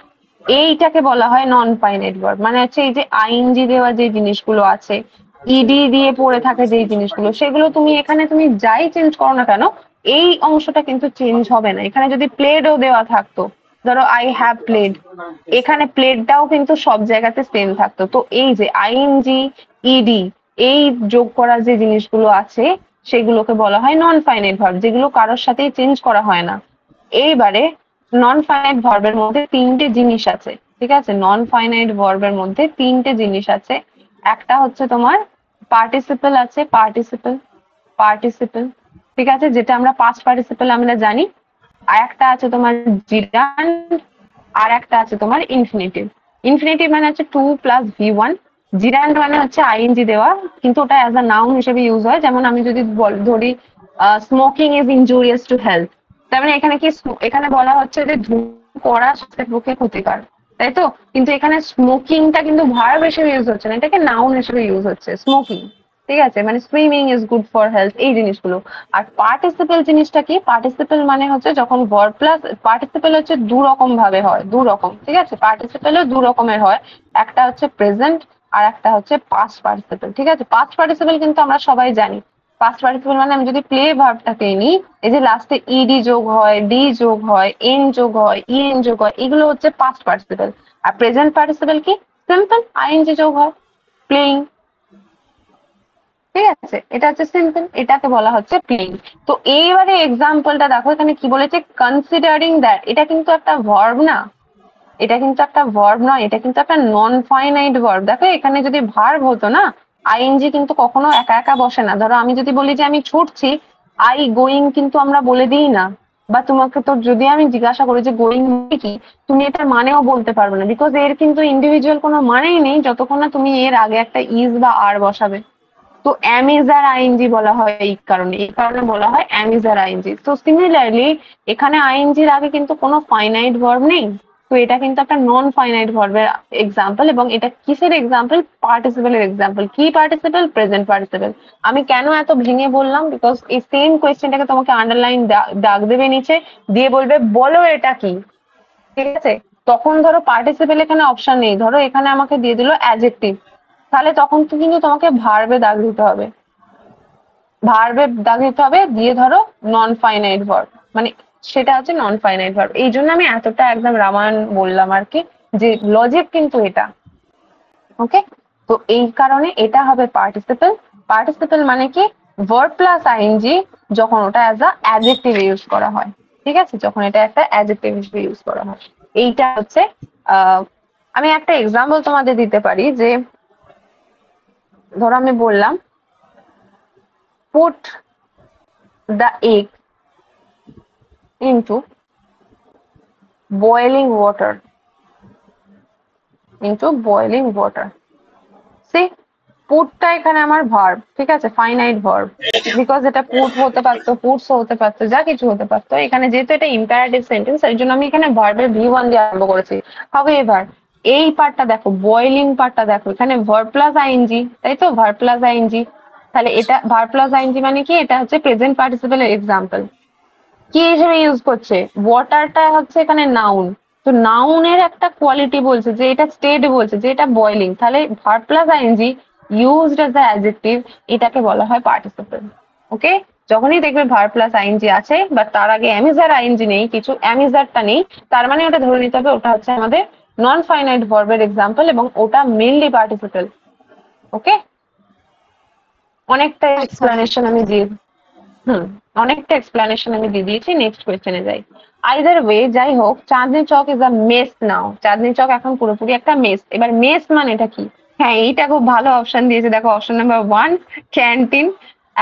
A: এইটাকে বলা হয় নন ফাইনাইট ভার্ব, মানে হচ্ছে এই যে আইএনজি দেওয়া যে জিনিসগুলো আছে, ইডি দিয়ে পড়ে থাকে যে জিনিসগুলো, সেগুলো তুমি এখানে তুমি যাই চেঞ্জ করো না কেন, এই অংশটা কিন্তু চেঞ্জ হবে না। এখানে যদি প্লেডও দেওয়া থাকতো, ধরো আই হ্যাভ প্লেড, এখানে প্লেডটাও কিন্তু সব জায়গাতে সেম থাকতো। তো এই যে আইএনজি, ইডি, এই যোগ করা যে জিনিসগুলো আছে সেগুলোকে বলা হয় নন ফাইনাইট ভার্ব, যেগুলো কারোর সাথেই চেঞ্জ করা হয় না। এইবারে নন ফাইনাইট ভার্বের মধ্যে তিনটে জিনিস আছে। ঠিক আছে, নন ফাইনাইট ভার্বের মধ্যে তিনটে জিনিস আছে। একটা হচ্ছে তোমার পার্টিসিপল আছে, পার্টিসিপল, ঠিক আছে, যেটা আমরা পাস্ট পার্টিসিপল আমরা জানি। আর একটা আছে তোমার জিরান্ড, আর একটা আছে তোমার ইনফিনিটিভ। ইনফিনিটিভ মানে হচ্ছে 2 + V1, জিরান্ড মানে হচ্ছে আইএনজি দেওয়া, কিন্তু ওটা অ্যাজ আ নাউন হিসেবে ইউজ হয়। যেমন আমি যদি ধরি smoking is injurious to health, তার মানে এখানে কি, এখানে বলা হচ্ছে যে ধূমপান করা স্বাস্থ্যের পক্ষে ক্ষতিকর, তাই তো। কিন্তু এখানে স্মোকিংটা কিন্তু ভার্ব হিসেবে ইউজ হচ্ছে না, এটাকে নাউন হিসেবে ইউজ হচ্ছে, স্মোকিং। ঠিক আছে, মানে swimming is good for health, এই জিনিসগুলো। আর পার্টিসিপল জিনিসটা কি, পার্টিসিপল মানে হচ্ছে যখন ভার্ব প্লাস, পার্টিসিপল হচ্ছে দু রকম ভাবে হয়, দু রকম। ঠিক আছে, পার্টিসিপলও দু রকমের হয়, একটা হচ্ছে প্রেজেন্ট আর একটা হচ্ছে পাস্ট পার্টিসিপল। ঠিক আছে, পাস্ট পার্টিসিপল কিন্তু আমরা সবাই জানি, পাস্ট পার্টিসিপল মানে আমি যদি প্লে ভার্বটাকে নিই, এই যে লাস্টে ইডি যোগ হয়, ডি যোগ হয়, এন যোগ হয়, ইএন যোগ হয়, এগুলো হচ্ছে পাস্ট পার্টিসিপল। আর প্রেজেন্ট পার্টিসিপল কি, সিম্পল আইএনজি যোগ হয়, প্লেইং। ঠিক আছে, এটা হচ্ছে সিম্পল, এটাকে বলা হচ্ছে প্লেইং। তো এইবারে এক্সাম্পলটা দেখো, এখানে কি বলেছে, কনসিডারিং দ্যাট, এটা কিন্তু একটা ভার্ব না, এটা কিন্তু একটা ভার্ব নয়, এটা কিন্তু একটা নন ফাইনাইট ভার্ব। দেখো এখানে যদি ভার্ব হতো না, আইএনজি কিন্তু কখনো একা একা বসে না। ধরো আমি যদি বলি যে আমি ছুটছি, আই গোয়িং কিন্তু আমরা বলে দিই না। বা তোমাকে তো যদি আমি জিজ্ঞাসা করি যে গোয়িং মানে কি, তুমি এটার মানেও বলতে পারবে না, বিকজ এর কিন্তু ইন্ডিভিজুয়াল কোনো মানেই নেই যতক্ষণ না তুমি এর আগে একটা ইজ বা আর বসাবে। তো অ্যাম ইজ আর আইএনজি বলা হয় এই কারণে বলা হয় অ্যাম ইজ আর আইএনজি। তো সিমিলারলি এখানে আইএনজির আগে কিন্তু কোনো ফাইনাইট ভার্ব নেই, তো এটা কিন্তু একটা নন ফাইনাইট ভার্বের এক্সাম্পল। এবং এটা কিসের এক্সাম্পল, পার্টিসিপেলের এক্সাম্পল। কি পার্টিসিপেল, প্রেজেন্ট পার্টিসিপেল। আমি কেন এত ভেঙে বললাম, বিকজ এই সেম কোয়েশ্চেনটাকে তোমাকে আন্ডারলাইন দাগ দেবে নিচে, দিয়ে বলবে বলো এটা কি। ঠিক আছে, তখন ধরো পার্টিসিপেল এখানে অপশন নেই, ধরো এখানে আমাকে দিয়ে দিল অ্যাডজেক্টিভ, তাহলে তখন তো কিন্তু তোমাকে ভার্বে দাগ দিতে হবে, ভার্বে দাগ দিতে হবে, দিয়ে ধরো নন ফাইনাইট ভার্ব, মানে সেটা হচ্ছে নন ফাইনাইট ভার্ব। এই জন্য আমি এতটা একদম রামায়ণ বললাম আর কি, যে লজিক কিন্তু এটা। ওকে, তো এই কারণে এটা হবে পার্টিসিপল। পার্টিসিপল মানে কি, ভার্ব প্লাস আইএনজি যখন ওটা অ্যাজ আ অ্যাডজেক্টিভ ইউজ করা হয়। ঠিক আছে, যখন এটা একটা অ্যাডজেক্টিভ হিসেবে ইউজ করা হয়। এইটা হচ্ছে আমি একটা এক্সাম্পল তোমাদের দিতে পারি, যে ধরো আমি বললাম put the egg into boiling water, see, পুটটা এখানে আমার ভার্ব, ঠিক আছে, ফাইনাইট ভার্ব, বিকজ এটা পুট হতে পারতো, পুটস হতে পারতো, যা কিছু হতে পারতো। এখানে যেহেতু এটা ইম্পারেটিভ সেন্টেন্স, এর জন্য আমি এখানে ভার্বের V1 দিয়ে আরম্ভ করেছি। হাউএভার এই পার্টটা দেখো, বয়েলিং পার্টটা দেখো, এখানে ভার্ব প্লাস আইএনজি, তাই তো, ভার্ব প্লাস আইএনজি। তাহলে এটা ভার্ব প্লাস আইএনজি মানে কি, এটা হচ্ছে প্রেজেন্ট পার্টিসিপেলের এক্সাম্পল। কি হিসেবে ইউজ করছে, ওয়াটারটা হচ্ছে এখানে নাউন, তো নাউনের একটা কোয়ালিটি বলছে যে এটা স্টেট, বলছে যে এটা বয়েলিং, তাহলে verb plus ING used as the adjective, এটাকে বলা হয় পার্টিসিপেল। ওকে, যখনই দেখবে ভার্ব প্লাস আইএনজি আছে বা তার আগে অ্যামিজার আইএনজি নেই, কিছু অ্যামিজারটা নেই, তার মানে ওটা ধরে নিতে হবে ওটা হচ্ছে আমাদের নন ফাইনাইট ভার্বের এক্সাম্পল এবং ওটা মেইনলি পার্টিসিপেল। ওকে, অনেকটা
C: আচ্ছা
A: এক্সপ্লেনেশন আমি দিয়ে অনেকটা এক্সপ্লেনেশন আমি দিয়ে দিয়েছি, নেক্সট কোয়েশ্চেনে যাই। আইদার ওয়ে, যাই হোক, Chandni Chowk is a mace নাও, চাঁদনি চক এখন পুরোপুরি একটা মেস। এবার মেস মানে এটা কি? হ্যাঁ, এইটা খুব ভালো অপশন দিয়েছে, দেখো অপশন নাম্বার 1 ক্যান্টিন,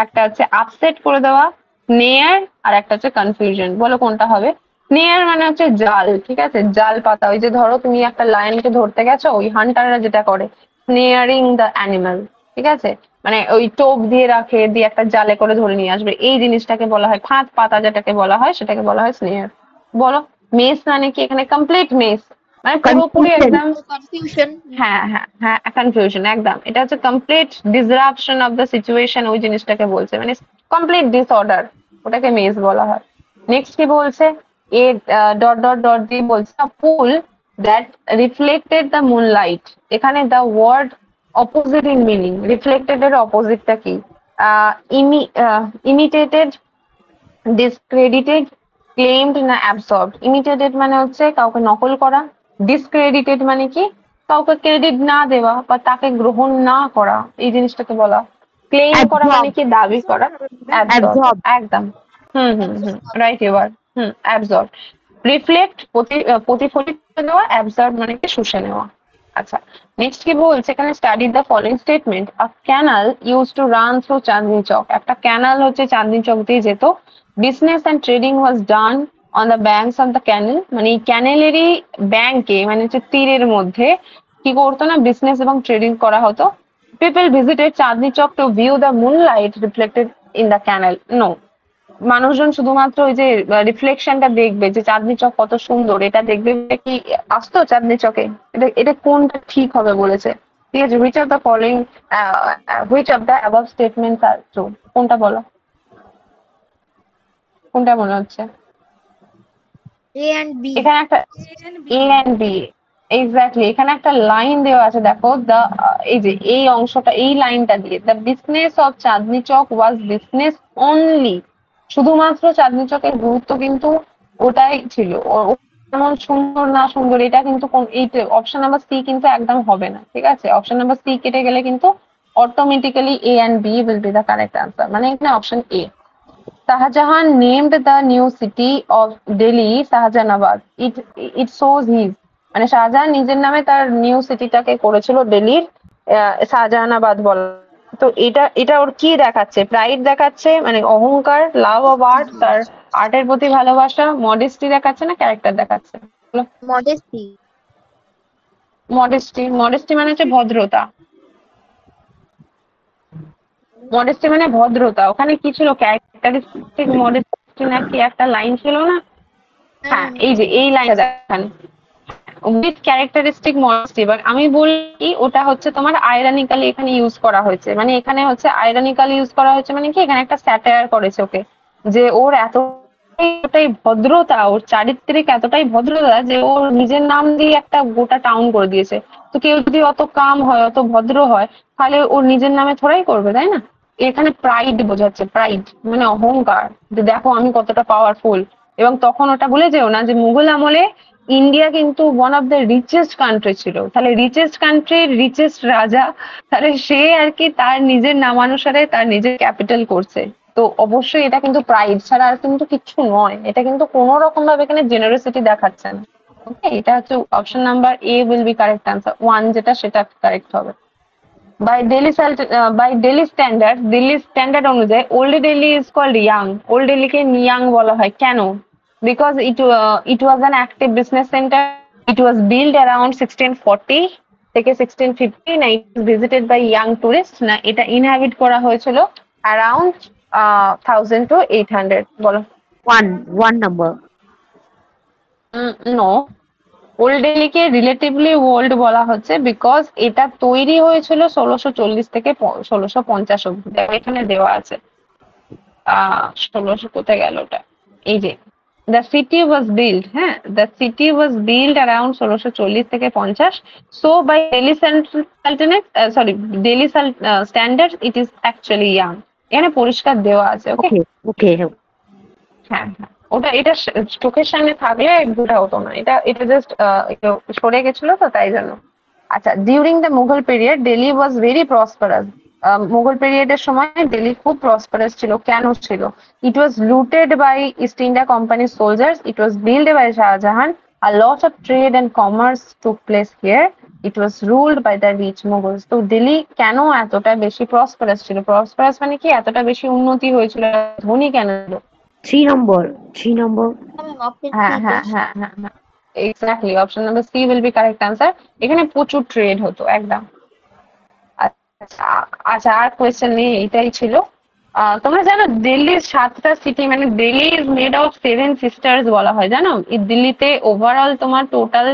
A: একটা হচ্ছে আপসেট করে দেওয়া, নেয়ার, আর একটা হচ্ছে কনফিউশন। বলো কোনটা হবে? নেয়ার মানে হচ্ছে জাল, ঠিক আছে, জাল পাতা। ওই যে ধরো তুমি একটা লায়নকে ধরতে গেছো, ওই হান্টাররা যেটা করে, স্নেয়ারিং দ্য অ্যানিমাল, ঠিক আছে, মানে ওই টোপ দিয়ে রাখে, দিয়ে একটা জালে করে ধরে নিয়ে আসবে, এই জিনিসটাকে বলা হয় ফাঁদ পাতা, যেটাকে বলা হয় সেটাকে বলা হয় স্নেয়ার। বলো মেস মানে কি? এখানে কমপ্লিট মেস মানে পুরোপুরি
B: confusion.
A: একদম,
C: কনফিউশন।
A: হ্যাঁ হ্যাঁ হ্যাঁ, কনফিউশন একদম, এটা হচ্ছে complete disruption of the situation, ওই জিনিসটাকে বলছে, মানে কমপ্লিট ডিসঅর্ডার, ওটাকে মেস বলা হয়। নেক্সট কি বলছে, এ ডট ডট ডট দিয়ে বলছে pool that reflected the moonlight, এখানে the word opposite in meaning, reflected এর অপোজিটটা কি? ইমিটেটেড, ডিসক্রেডিটেড, ক্লেমড না অ্যাবসর্বড। ইমিটেটেড মানে হচ্ছে কাউকে নকল করা, ডিসক্রেডিটেড মানে কি কাউকে ক্রেডিট না দেওয়া বা তাকে গ্রহণ না করা, এই জিনিসটাকে বলা। ক্লেম করা মানে
B: Absorb.
A: কি দাবি করা, অ্যাবসর্ব,
B: Absorb.
A: একদম। রাইট, এবার অ্যাবসর্ব। রিফ্লেক্ট প্রতিফলিত দেওয়া, অ্যাবসর্ব মানে কি শুষে নেওয়া। আচ্ছা, নেক্সট কি বলছে এখানে, study the following statement, a canal use to run through Chandni Chowk, একটা ক্যানাল হচ্ছে চাঁদনি চক দিয়ে যেত, business and trading was done on the banks of the canal, মানে এই ক্যানেলেরই ব্যাংকে, মানে হচ্ছে তীরের মধ্যে কি করতো না, বিজনেস এবং ট্রেডিং করা হতো। People visited Chandni Chowk to view the moonlight reflected in the canal. No, মানুষজন শুধুমাত্র ওই যে রিফ্লেকশনটা দেখবে যে চাঁদনি চক কত সুন্দর, এটা দেখবে বলে কি আসতো চাঁদনি চকে? এটা এটা কোনটা ঠিক হবে বলেছে? ঠিক আছে, which of the following, which of the above statements are true, কোনটা বলো, কোনটা মনে হচ্ছে?
C: এ এন্ড বি।
A: এখানে একটা এ এন্ড বি, এক্স্যাক্টলি, এখানে একটা লাইন দেওয়া আছে দেখো, দা, এই যে এই অংশটা, এই লাইনটা দিয়ে, the business of Chandni Chowk was business only, শুধুমাত্র চাঁদনি চকের গুরুত্ব কিন্তু ওটাই ছিল। যেমন সুন্দর না সুন্দর এটা কিন্তু এই অপশন নাম্বার সি কিন্তু একদম হবে না, ঠিক আছে, অপশন নাম্বার সি কেটে গেলে কিন্তু automatically A and B will be the correct answer, মানে এখানে option A. Shahjahan named the new city of Delhi Shahjahanabad. It shows his, মানে শাহজাহান নিজের নামে তার নিউ সিটিটাকে করেছিল দিল্লির শাহজাহানাবাদ বলা। তো এটা এটা ওর কি দেখাচ্ছে? প্রাইড দেখাচ্ছে, মানে অহংকার, লাভ অফ আর্ট, তার আর্টের প্রতি ভালোবাসা, মডেস্টি দেখাচ্ছে না ক্যারেক্টার দেখাচ্ছে?
C: মডেস্টি।
A: মডেস্টি, মডেস্টি মানে হচ্ছে ভদ্রতা, মডেস্টি মানে ভদ্রতা। ওখানে কি ছিল, ক্যারেক্টারিস্টিক মডেস্টি নাকি একটা লাইন ছিল না? হ্যাঁ, এই যে এই লাইনটা দেখান, উইথ ক্যারেক্টারিস্টিক মডেস্টি। এবার আমি বলি ওটা হচ্ছে তোমার আইরনিক্যালি এখানে ইউজ করা হয়েছে, মানে এখানে হচ্ছে আইরনিক্যালি ইউজ করা হয়েছে, মানে কি এখানে একটা স্যাটায়ার করেছে ওকে, যে ওর এতটাই ভদ্রতা, ওর চারিত্রিক এতটাই ভদ্রতা যে ওর নিজের নাম দিয়ে একটা গোটা টাউন করে দিয়েছে। তো কেউ যদি অত কাম হয়, অত ভদ্র হয়, তাহলে ওর নিজের নামে থোড়াই করবে, তাই না? এখানে প্রাইড বোঝাচ্ছে, প্রাইড মানে অহংকার, যে দেখো আমি কতটা পাওয়ারফুল। এবং তখন ওটা ভুলে যেও না যে মুঘল আমলে ইন্ডিয়া কিন্তু one of the richest country ছিল, তাহলে রিচেস্ট কান্ট্রির রিচেস্ট রাজা, তাহলে সে আর কি তার নিজের নামানুসারে তার নিজের ক্যাপিটাল করছে। তো অবশ্যই এটা কিন্তু প্রাইড ছাড়া আর কিন্তু কিচ্ছু নয়, এটা কিন্তু কোনো রকম ভাবে এখানে জেনারসিটি দেখাচ্ছে না। ওকে, এটা হচ্ছে option number A will be correct answer, 1 যেটা সেটা কারেক্ট হবে। দিল্লি স্ট্যান্ডার্ড অনুযায়ী old Delhi is called young, old দিল্লিকে ইয়াং বলা হয় কেন? Because it was an active business center. It was built around 1640 থেকে 1650, না it was visited by young tourists, না এটা ইনহ্যাবিট করা হয়েছিল around 1000 to 800? বলো।
B: One number.
A: নো, ওল্ড দিল্লিকে রিলেটিভলি ওল্ড বলা হচ্ছে বিকজ এটা তৈরি হয়েছিল 1640 থেকে 1650 অব্দি। এখানে দেওয়া আছে 1600 কোথায় গেল ওটা, এই যে দ্য সিটি ওয়াজ বিল্ড, হ্যাঁ the city was build around 1640 থেকে 50, সো বাই দিল্লি সালতানাত sorry Delhi standard it is actually young. এখানে পরিষ্কার দেওয়া আছে। ওকে,
B: Okay. Okay.
A: হ্যাঁ হ্যাঁ, ওটা এটা চোখের সামনে থাকলে বোঝা হতো না, এটা এটা জাস্ট সরে গেছিল তো তাই জন্য। আচ্ছা, during the Mughal period Delhi was very prosperous. Mughal পিরিয়ডের সময় দিল্লি খুব প্রসপারাস ছিল। কেন ছিল? It was looted by East India কোম্পানির soldiers, it was build by Shahjahan, a lot of trade and commerce took place here, it was ruled by the rich Mughals। তো দিল্লি কেন এতটা বেশি প্রসপারাস ছিল? প্রসপারাস মানে কি এতটা বেশি উন্নতি হয়েছিল, ধনী কেন ছিল?
B: 3 number. 3 number.
C: Ma'am, option
A: হ্যাঁ
C: C,
A: হ্যাঁ
C: please.
A: হ্যাঁ হ্যাঁ হ্যাঁ, exactly option number C will be correct answer. এখানে প্রচুর ট্রেড হতো একদম। আচ্ছা আচ্ছা, আর কোয়েশ্চেন নেই, এইটাই ছিল। তোমরা জানো দিল্লির 7টা সিটি, মানে Delhi is made of 7 sisters বলা হয়, জানো? এই দিল্লিতে ওভারঅল তোমার টোটাল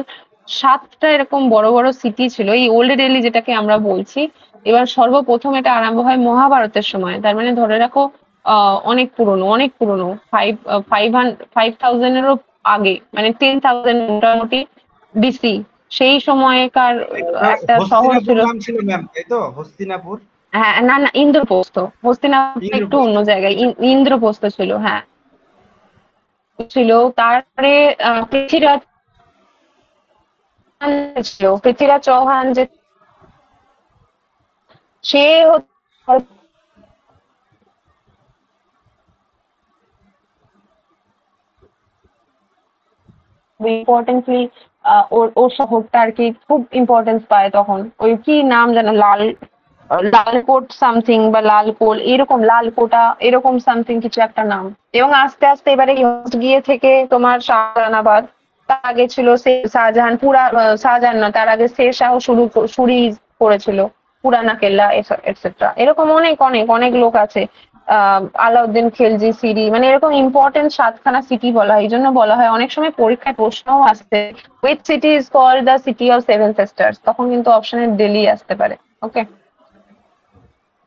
A: 7টা এরকম বড় বড় সিটি ছিল, এই ওল্ড দিল্লি যেটাকে আমরা বলছি। এবার সর্বপ্রথম এটা আরম্ভ হয় মহাভারতের সময়, তার মানে ধরে রাখো অনেক পুরনো, অনেক পুরনো, 5000-এরও আগে, মানে 10,000 মোটামুটি বিসি। সেই সময়কার একটা শহর
D: হস্তিনাপুর
A: ছিল।
D: নাম ছিল ম্যাম, তাই তো? হস্তিনাপুর।
A: হ্যাঁ, না না, ইন্দ্রপ্রস্থ। হস্তিনাপুর একটু
D: ইন্দ্রপ্রস্থ।
A: অন্য জায়গায়, ইন্দ্রপ্রস্থ ছিল, হ্যাঁ ছিল। তারপরে পৃথ্বীরাজ ছিল, পৃথ্বীরাজ চৌহান যে সে ইম্পর্টেন্টলি ওর ওর শহরটা আর কি খুব ইম্পর্টেন্স পায় তখন। ওই কি নাম যেন, লালকোট সামথিং বা লালকোল এরকম, লালকোটা এরকম সামথিং কিছু একটা নাম। এবং আস্তে আস্তে এবারে গিয়ে থেকে তোমার শাহজাহানাবাদ, তার আগে ছিল শাহজাহান, শাহজাহান না, তার আগে শেরশাহ শুরু করেছিল পুরানা কেল্লা এটসেট্রা। এরকম অনেক অনেক অনেক লোক আছে। আলাউদ্দিন খিলজি, সিরি, মানে এরকম ইম্পর্টেন্ট 7খানা সিটি বলা হয়। এই জন্য বলা হয়, অনেক সময় পরীক্ষায় প্রশ্নও আসছে which city is called the city of 7 sisters, তখন কিন্তু অপশনে দিল্লি আসতে পারে। ওকে,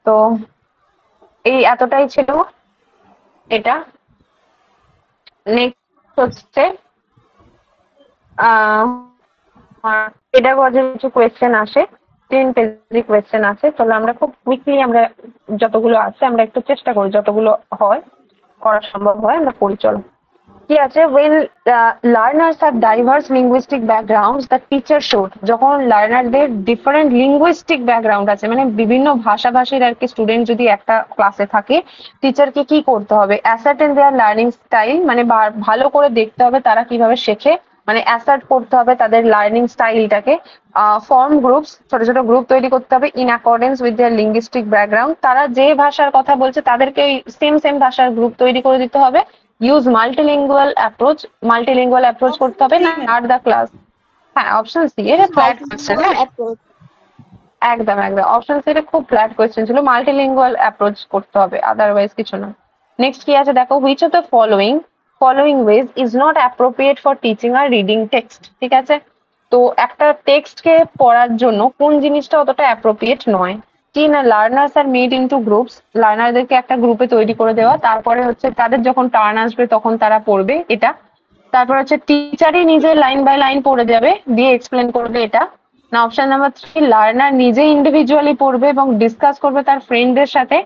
A: তো এই এতটাই ছিল এটা। নেক্সট হচ্ছে পেডাগজির কিছু কোয়েশ্চেন আসে, 10 পেজি কোয়েশ্চেন আছে। তাহলে আমরা খুব কুইকলি, আমরা যতগুলো আছে আমরা একটু চেষ্টা করি, যতগুলো হয় করা সম্ভব হয় আমরা করি। চলো, কি আছে? when learners have diverse linguistic backgrounds the teacher should, যখন লার্নারদের ডিফারেন্ট লিঙ্গুইস্টিক ব্যাকগ্রাউন্ড আছে, মানে বিভিন্ন ভাষাভাষীর আর কি স্টুডেন্ট যদি একটা ক্লাসে থাকে, টিচারকে কি করতে হবে? ascertain their learning style, মানে ভালো করে দেখতে হবে তারা কিভাবে শেখে, মানে অ্যাসার্ট করতে হবে তাদের লার্নিং স্টাইলটাকে। ফর্ম গ্রুপস, ছোট ছোট গ্রুপ তৈরি করতে হবে in accordance with their linguistic background, তারা যে ভাষার কথা বলছে তাদেরকে সেম সেম ভাষার গ্রুপ তৈরি করে দিতে হবে। ইউজ মাল্টিলিঙ্গুয়াল অ্যাপ্রোচ করতে হবে না আর দ্য ক্লাস। হ্যাঁ, অপশন সি এর ফ্ল্যাট কোশ্চেন।
C: Multilingual approach.
A: একদম একদম, অপশন সি এর খুব ফ্ল্যাট কোশ্চেন ছিল, মাল্টিলিঙ্গুয়াল অ্যাপ্রোচ করতে হবে, আদারওয়াইজ কিছু না। নেক্সট কি আছে দেখো, which of the following ways is not appropriate for teaching আর রিডিং টেক্সট। ঠিক আছে, তো একটা টেক্সটকে পড়ার জন্য কোন জিনিসটা অতটা অ্যাপ্রোপ্রিয়েট নয়? কি না, learners are made into groups, লার্নারদেরকে একটা গ্রুপে তৈরি করে দেওয়া, তারপরে হচ্ছে তাদের যখন টার্ন আসবে তখন তারা পড়বে এটা। তারপর হচ্ছে টিচারই নিজে লাইন বাই লাইন পড়ে যাবে, দিয়ে এক্সপ্লেন করবে, এটা। না অপশন নাম্বার 3, লার্নার নিজে ইন্ডিভিজুয়ালি পড়বে এবং ডিসকাস করবে তার ফ্রেন্ডদের সাথে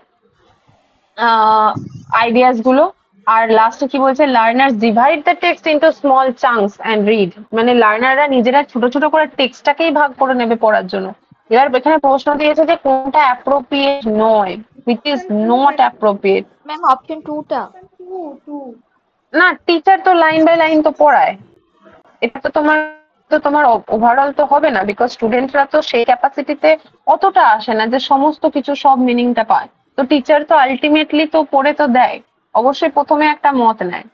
A: আইডিয়াস গুলো। আর লাস্টে কি বলছে, learners divide the text into small chunks and read, মানে লার্নাররা নিজেরা ছোট ছোট করে টেক্সটটাকেই ভাগ করে নেবে পড়ার জন্য। এবার এখানে প্রশ্ন দিয়েছে যে কোনটা অ্যাপ্রোপ্রিয়েট নয়, which is not appropriate.
C: Ma'am, option 2 টা.
A: না, টিচার তো লাইন বাই লাইন তো পড়ায়, এটা তো তোমার ওভারঅল তো হবে না, বিকজ স্টুডেন্টরা তো সেই ক্যাপাসিটিতে অতটা আসে না যে সমস্ত কিছু সব মিনিংটা পায়। তো টিচার তো আলটিমেটলি তো পড়ে তো দেয়, অবশ্যই প্রথমে একটা মত নেয়।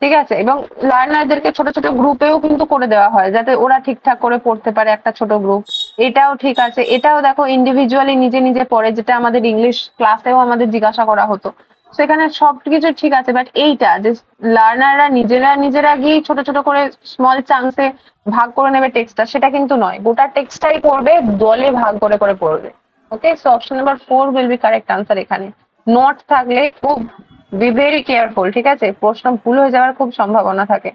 A: ঠিক আছে, এবং লার্নারদেরকে ছোট ছোট গ্রুপেও কিন্তু করে দেওয়া হয় যাতে ওরা ঠিকঠাক করে পড়তে পারে, একটা ছোট গ্রুপ। এটাও ঠিক আছে, এটাও দেখো ইন্ডিভিজুয়ালি নিজে নিজে পড়ে, যেটা আমাদের ইংলিশ ক্লাসেও আমাদের জিজ্ঞাসা করা হতো সেখানে সবকিছু ঠিক আছে, বাট এইটা যে লার্নাররা নিজেরা গিয়ে ছোট ছোট করে স্মল চাংসে ভাগ করে নেবে টেক্সটটা, সেটা কিন্তু নয়, গোটা টেক্সটটাই পড়বে, দলে ভাগ করে করে পড়বে। Okay, so option number 4 will be correct answer. এখানে নোট থাকলে খুব বি ভেরি কেয়ারফুল, ঠিক আছে, প্রশ্ন ভুল হয়ে যাওয়ার খুব সম্ভাবনা থাকে।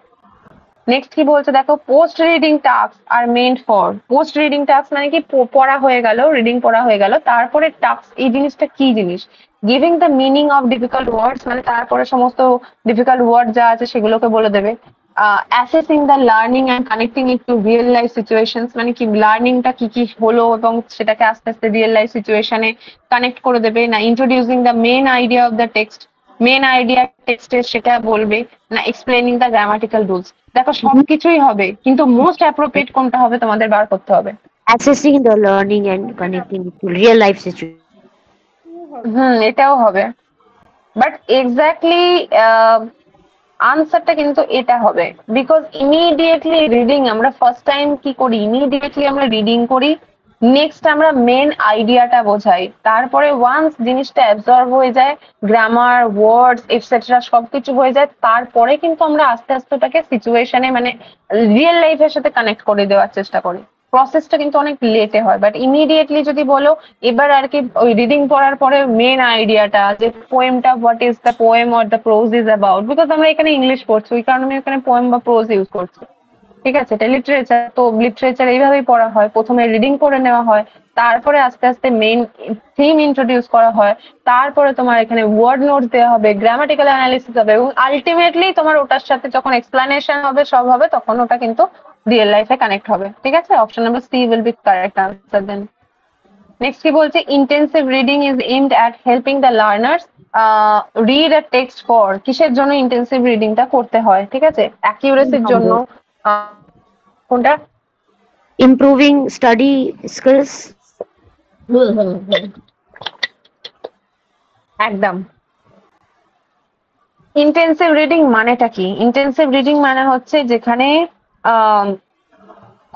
A: নেক্সট কি বলছে দেখো, post reading task are meant for. Post reading task মানে কি, পড়া হয়ে গেল, রিডিং পড়া হয়ে গেল, তারপরে টাস্ক, এই জিনিসটা কি জিনিস, giving the meaning of difficult words, মানে তারপরে সমস্ত ডিফিকাল্ট ওয়ার্ড যা আছে সেগুলোকে বলে দেবে। Assessing the learning and connecting it two real life situations, মানে কি লার্নিংটা কি কি হলো এবং সেটাকে আস্তে আস্তে রিয়েল লাইফ সিচুয়েশনে কানেক্ট করে দেবে। না introducing the main idea of the text, main idea টেক্সটের সেটা বলবে। না এক্সপ্লেনিং দ্য গ্রামাটিক্যাল রুলস। দেখো সবকিছুই হবে, কিন্তু মোস্ট অ্যাপ্রোপ্রিয়েট কোনটা হবে তোমাদের বার করতে হবে।
B: Assessing the learning and connecting it to real life situation.
A: এটাও হবে, বাট এক্স্যাক্টলি আনসারটা কিন্তু এটা হবে, বিকজ ইমিডিয়েটলি রিডিং, আমরা ফার্স্ট টাইম কি করি, ইমিডিয়েটলি আমরা রিডিং করি, নেক্সট আমরা মেন আইডিয়াটা বোঝাই, তারপরে ওয়ান্স জিনিসটা অ্যাবজর্ব হয়ে যায়, গ্রামার, ওয়ার্ডস এটসেট্রা সবকিছু হয়ে যায়, তারপরে কিন্তু আমরা আস্তে আস্তে ওটাকে সিচুয়েশনে মানে রিয়েল লাইফের সাথে কানেক্ট করে দেওয়ার চেষ্টা করি। প্রসেসটা কিন্তু অনেক লেটে হয়, বাট ইমিডিয়েটলি যদি বলো, এবার আর কি ওই রিডিং পড়ার পরে মেন আইডিয়াটা, যে পোয়েমটা what is the poem or the prose is about, because আমরা এখানে ইংলিশ পড়ছি, ওই কারণে আমি এখানে পোয়েম বা প্রোজ ইউজ করছি। ঠিক আছে, এটা লিটারেচার, তো লিটারেচার এইভাবেই পড়া হয়, প্রথমে রিডিং করে নেওয়া হয়, তারপরে আস্তে আস্তে মেইন থিম ইন্ট্রোডিউস করা হয়, তারপরে তোমার এখানে ওয়ার্ড নোটস দেওয়া হবে, গ্রামাটিক্যাল অ্যানালিসিস হবে, এবং আলটিমেটলি তোমার ওটার সাথে যখন এক্সপ্লানেশন হবে, সব হবে, তখন ওটা কিন্তু রিয়েল লাইফে কানেক্ট হবে। ঠিক আছে, option number C will be correct answer then. Next কি বলছে, intensive reading is aimed at helping the learners read a text for. কিসের জন্য ইন্টেন্সিভ রিডিংটা করতে হয়, ঠিক আছে, অ্যাকিউরেসির জন্য। কোনটা?
B: Improving study skills.
A: একদম। ইন্টেন্সিভ রিডিং মানেটা কি? ইন্টেন্সিভ রিডিং মানে হচ্ছে যেখানে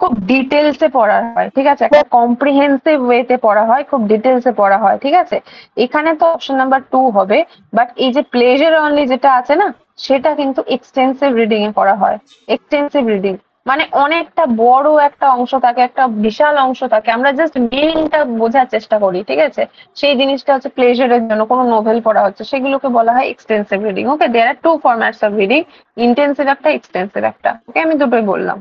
A: খুব ডিটেলসে পড়া হয়, ঠিক আছে, একটা কম্প্রিহেন্সিভ ওয়েতে পড়া হয়, খুব ডিটেলসে পড়া হয়, ঠিক আছে। এখানে তো অপশন নাম্বার 2 হবে, বাট এই যে প্লেজার অনলি যেটা আছে না, সেটা কিন্তু এক্সটেন্সিভ রিডিং এ পড়া হয়। এক্সটেন্সিভ রিডিং মানে অনেকটা বড় একটা অংশ থাকে, একটা বিশাল অংশ থাকে, আমরা জাস্ট মিনিংটা বোঝার চেষ্টা করি, ঠিক আছে, সেই জিনিসটা হচ্ছে প্লেজারের জন্য কোনো নোভেল পড়া হচ্ছে, সেগুলোকে বলা হয় extensive reading. Okay, there are two formats of reading, intensive একটা, এক্সটেন্সিভ একটা। ওকে, আমি দুটোই বললাম।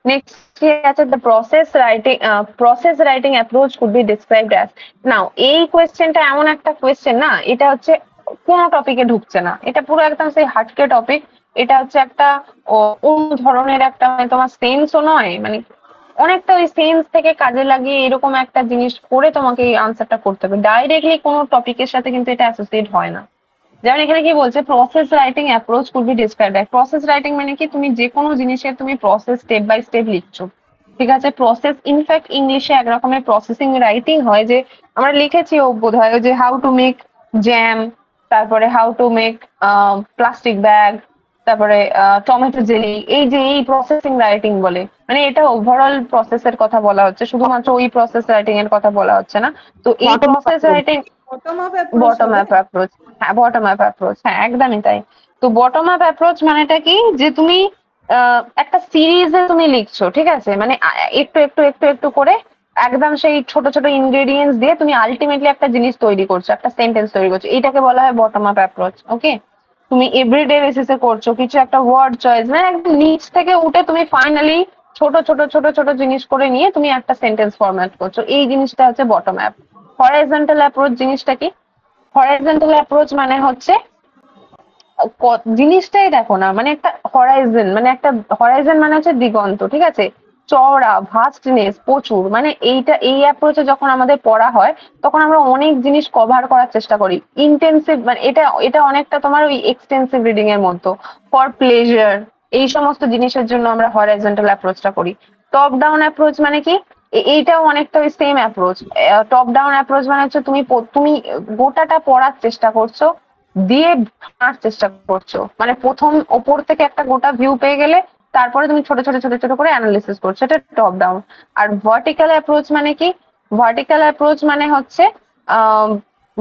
A: নেক্সট কি আছে, the process writing approach could be described as. Now এই কোয়েশ্চেনটা এমন একটা কোয়েশ্চেন না, এটা হচ্ছে কোনো টপিকে ঢুকছে না, এটা পুরো একদম সেই হাটকে টপিক। এটা হচ্ছে একটা অন্য ধরনের একটা, মানে তোমার সেন্সও নয়, মানে অনেকটা ওই সেন্স থেকে কাজে লাগিয়ে এরকম একটা জিনিস করে তোমাকে এই আনসারটা করতে হবে, ডাইরেক্টলি কোনো টপিকের সাথে কিন্তু এটা অ্যাসোসিয়েট হয় না। যেমন এখানে কি বলছে, process writing approach could be described as. Process writing মানে কি, তুমি যে কোনো জিনিসের তুমি প্রসেস স্টেপ বাই স্টেপ লিখছো, ঠিক আছে। প্রসেস ইনফ্যাক্ট ইংলিশে এক রকমের প্রসেসিং রাইটিং হয়, যে আমরা লিখেছি ও বোধ হয় যে হাউ টু মেক জ্যাম, তারপরে how to make plastic bag, তারপরে টমেটো জেলি, এই যে এই প্রসেসিং রাইটিং বলে, মানে এটা ওভারঅল প্রসেসের কথা বলা হচ্ছে, শুধুমাত্র ওই প্রসেস রাইটিং এর কথা বলা হচ্ছে না। তো এই
B: Bottom up
A: process
B: approach.
A: Writing
E: bottom up approach
A: bottom
E: হবে।
A: আপ অ্যাপ্রোচ, হ্যাঁ বটম আপ অ্যাপ্রোচ, হ্যাঁ একদমই তাই। তো বটম আপ অ্যাপ্রোচ মানেটা কি, যে তুমি একটা সিরিজে তুমি লিখছো, ঠিক আছে, মানে একটু একটু একটু একটু করে একদম সেই ছোট ছোট ইনগ্রেডিয়েন্টস দিয়ে তুমি আলটিমেটলি একটা জিনিস তৈরি করছো, একটা সেন্টেন্স তৈরি করছো, এইটাকে বলা হয় বটম আপ অ্যাপ্রোচ। ওকে, তুমি এভরিডে বেসিসে করছো, কিছু একটা ওয়ার্ড চয়েস, মানে একদম নিচ থেকে উঠে তুমি ফাইনালি ছোট ছোট ছোট ছোট জিনিস করে নিয়ে তুমি একটা সেন্টেন্স ফরম্যাট করছো, এই জিনিসটা হচ্ছে বটম অ্যাপ। হরাইজন্টাল অ্যাপ্রোচ জিনিসটা কি? হরাইজন্টাল অ্যাপ্রোচ মানে হচ্ছে জিনিসটাই দেখো না, মানে একটা হরাইজন, মানে একটা হরাইজন মানে হচ্ছে দিগন্ত, ঠিক আছে, চওড়া, ভাস্টনেস, প্রচুর, মানে এইটা এই অ্যাপ্রোচে যখন আমাদের পড়া হয়, তখন আমরা অনেক জিনিস কভার করার চেষ্টা করি। ইন্টেন্সিভ মানে এটা এটা অনেকটা তোমার ওই এক্সটেন্সিভ রিডিং এর মতো, ফর প্লেজার, এই সমস্ত জিনিসের জন্য আমরা হরাইজন্টাল অ্যাপ্রোচটা করি। টপ ডাউন অ্যাপ্রোচ মানে কি, এইটাও অনেকটা ওই same approach. Top down approach মানে হচ্ছে তুমি গোটাটা পড়ার চেষ্টা করছো, দিয়ে ভাঙার চেষ্টা করছো, মানে প্রথম ওপর থেকে একটা গোটা ভিউ পেয়ে গেলে তারপরে তুমি ছোট ছোট ছোট ছোট করে অ্যানালিসিস করছো, এটা টপ ডাউন। আর ভার্টিক্যাল অ্যাপ্রোচ মানে কি? ভার্টিক্যাল অ্যাপ্রোচ মানে হচ্ছে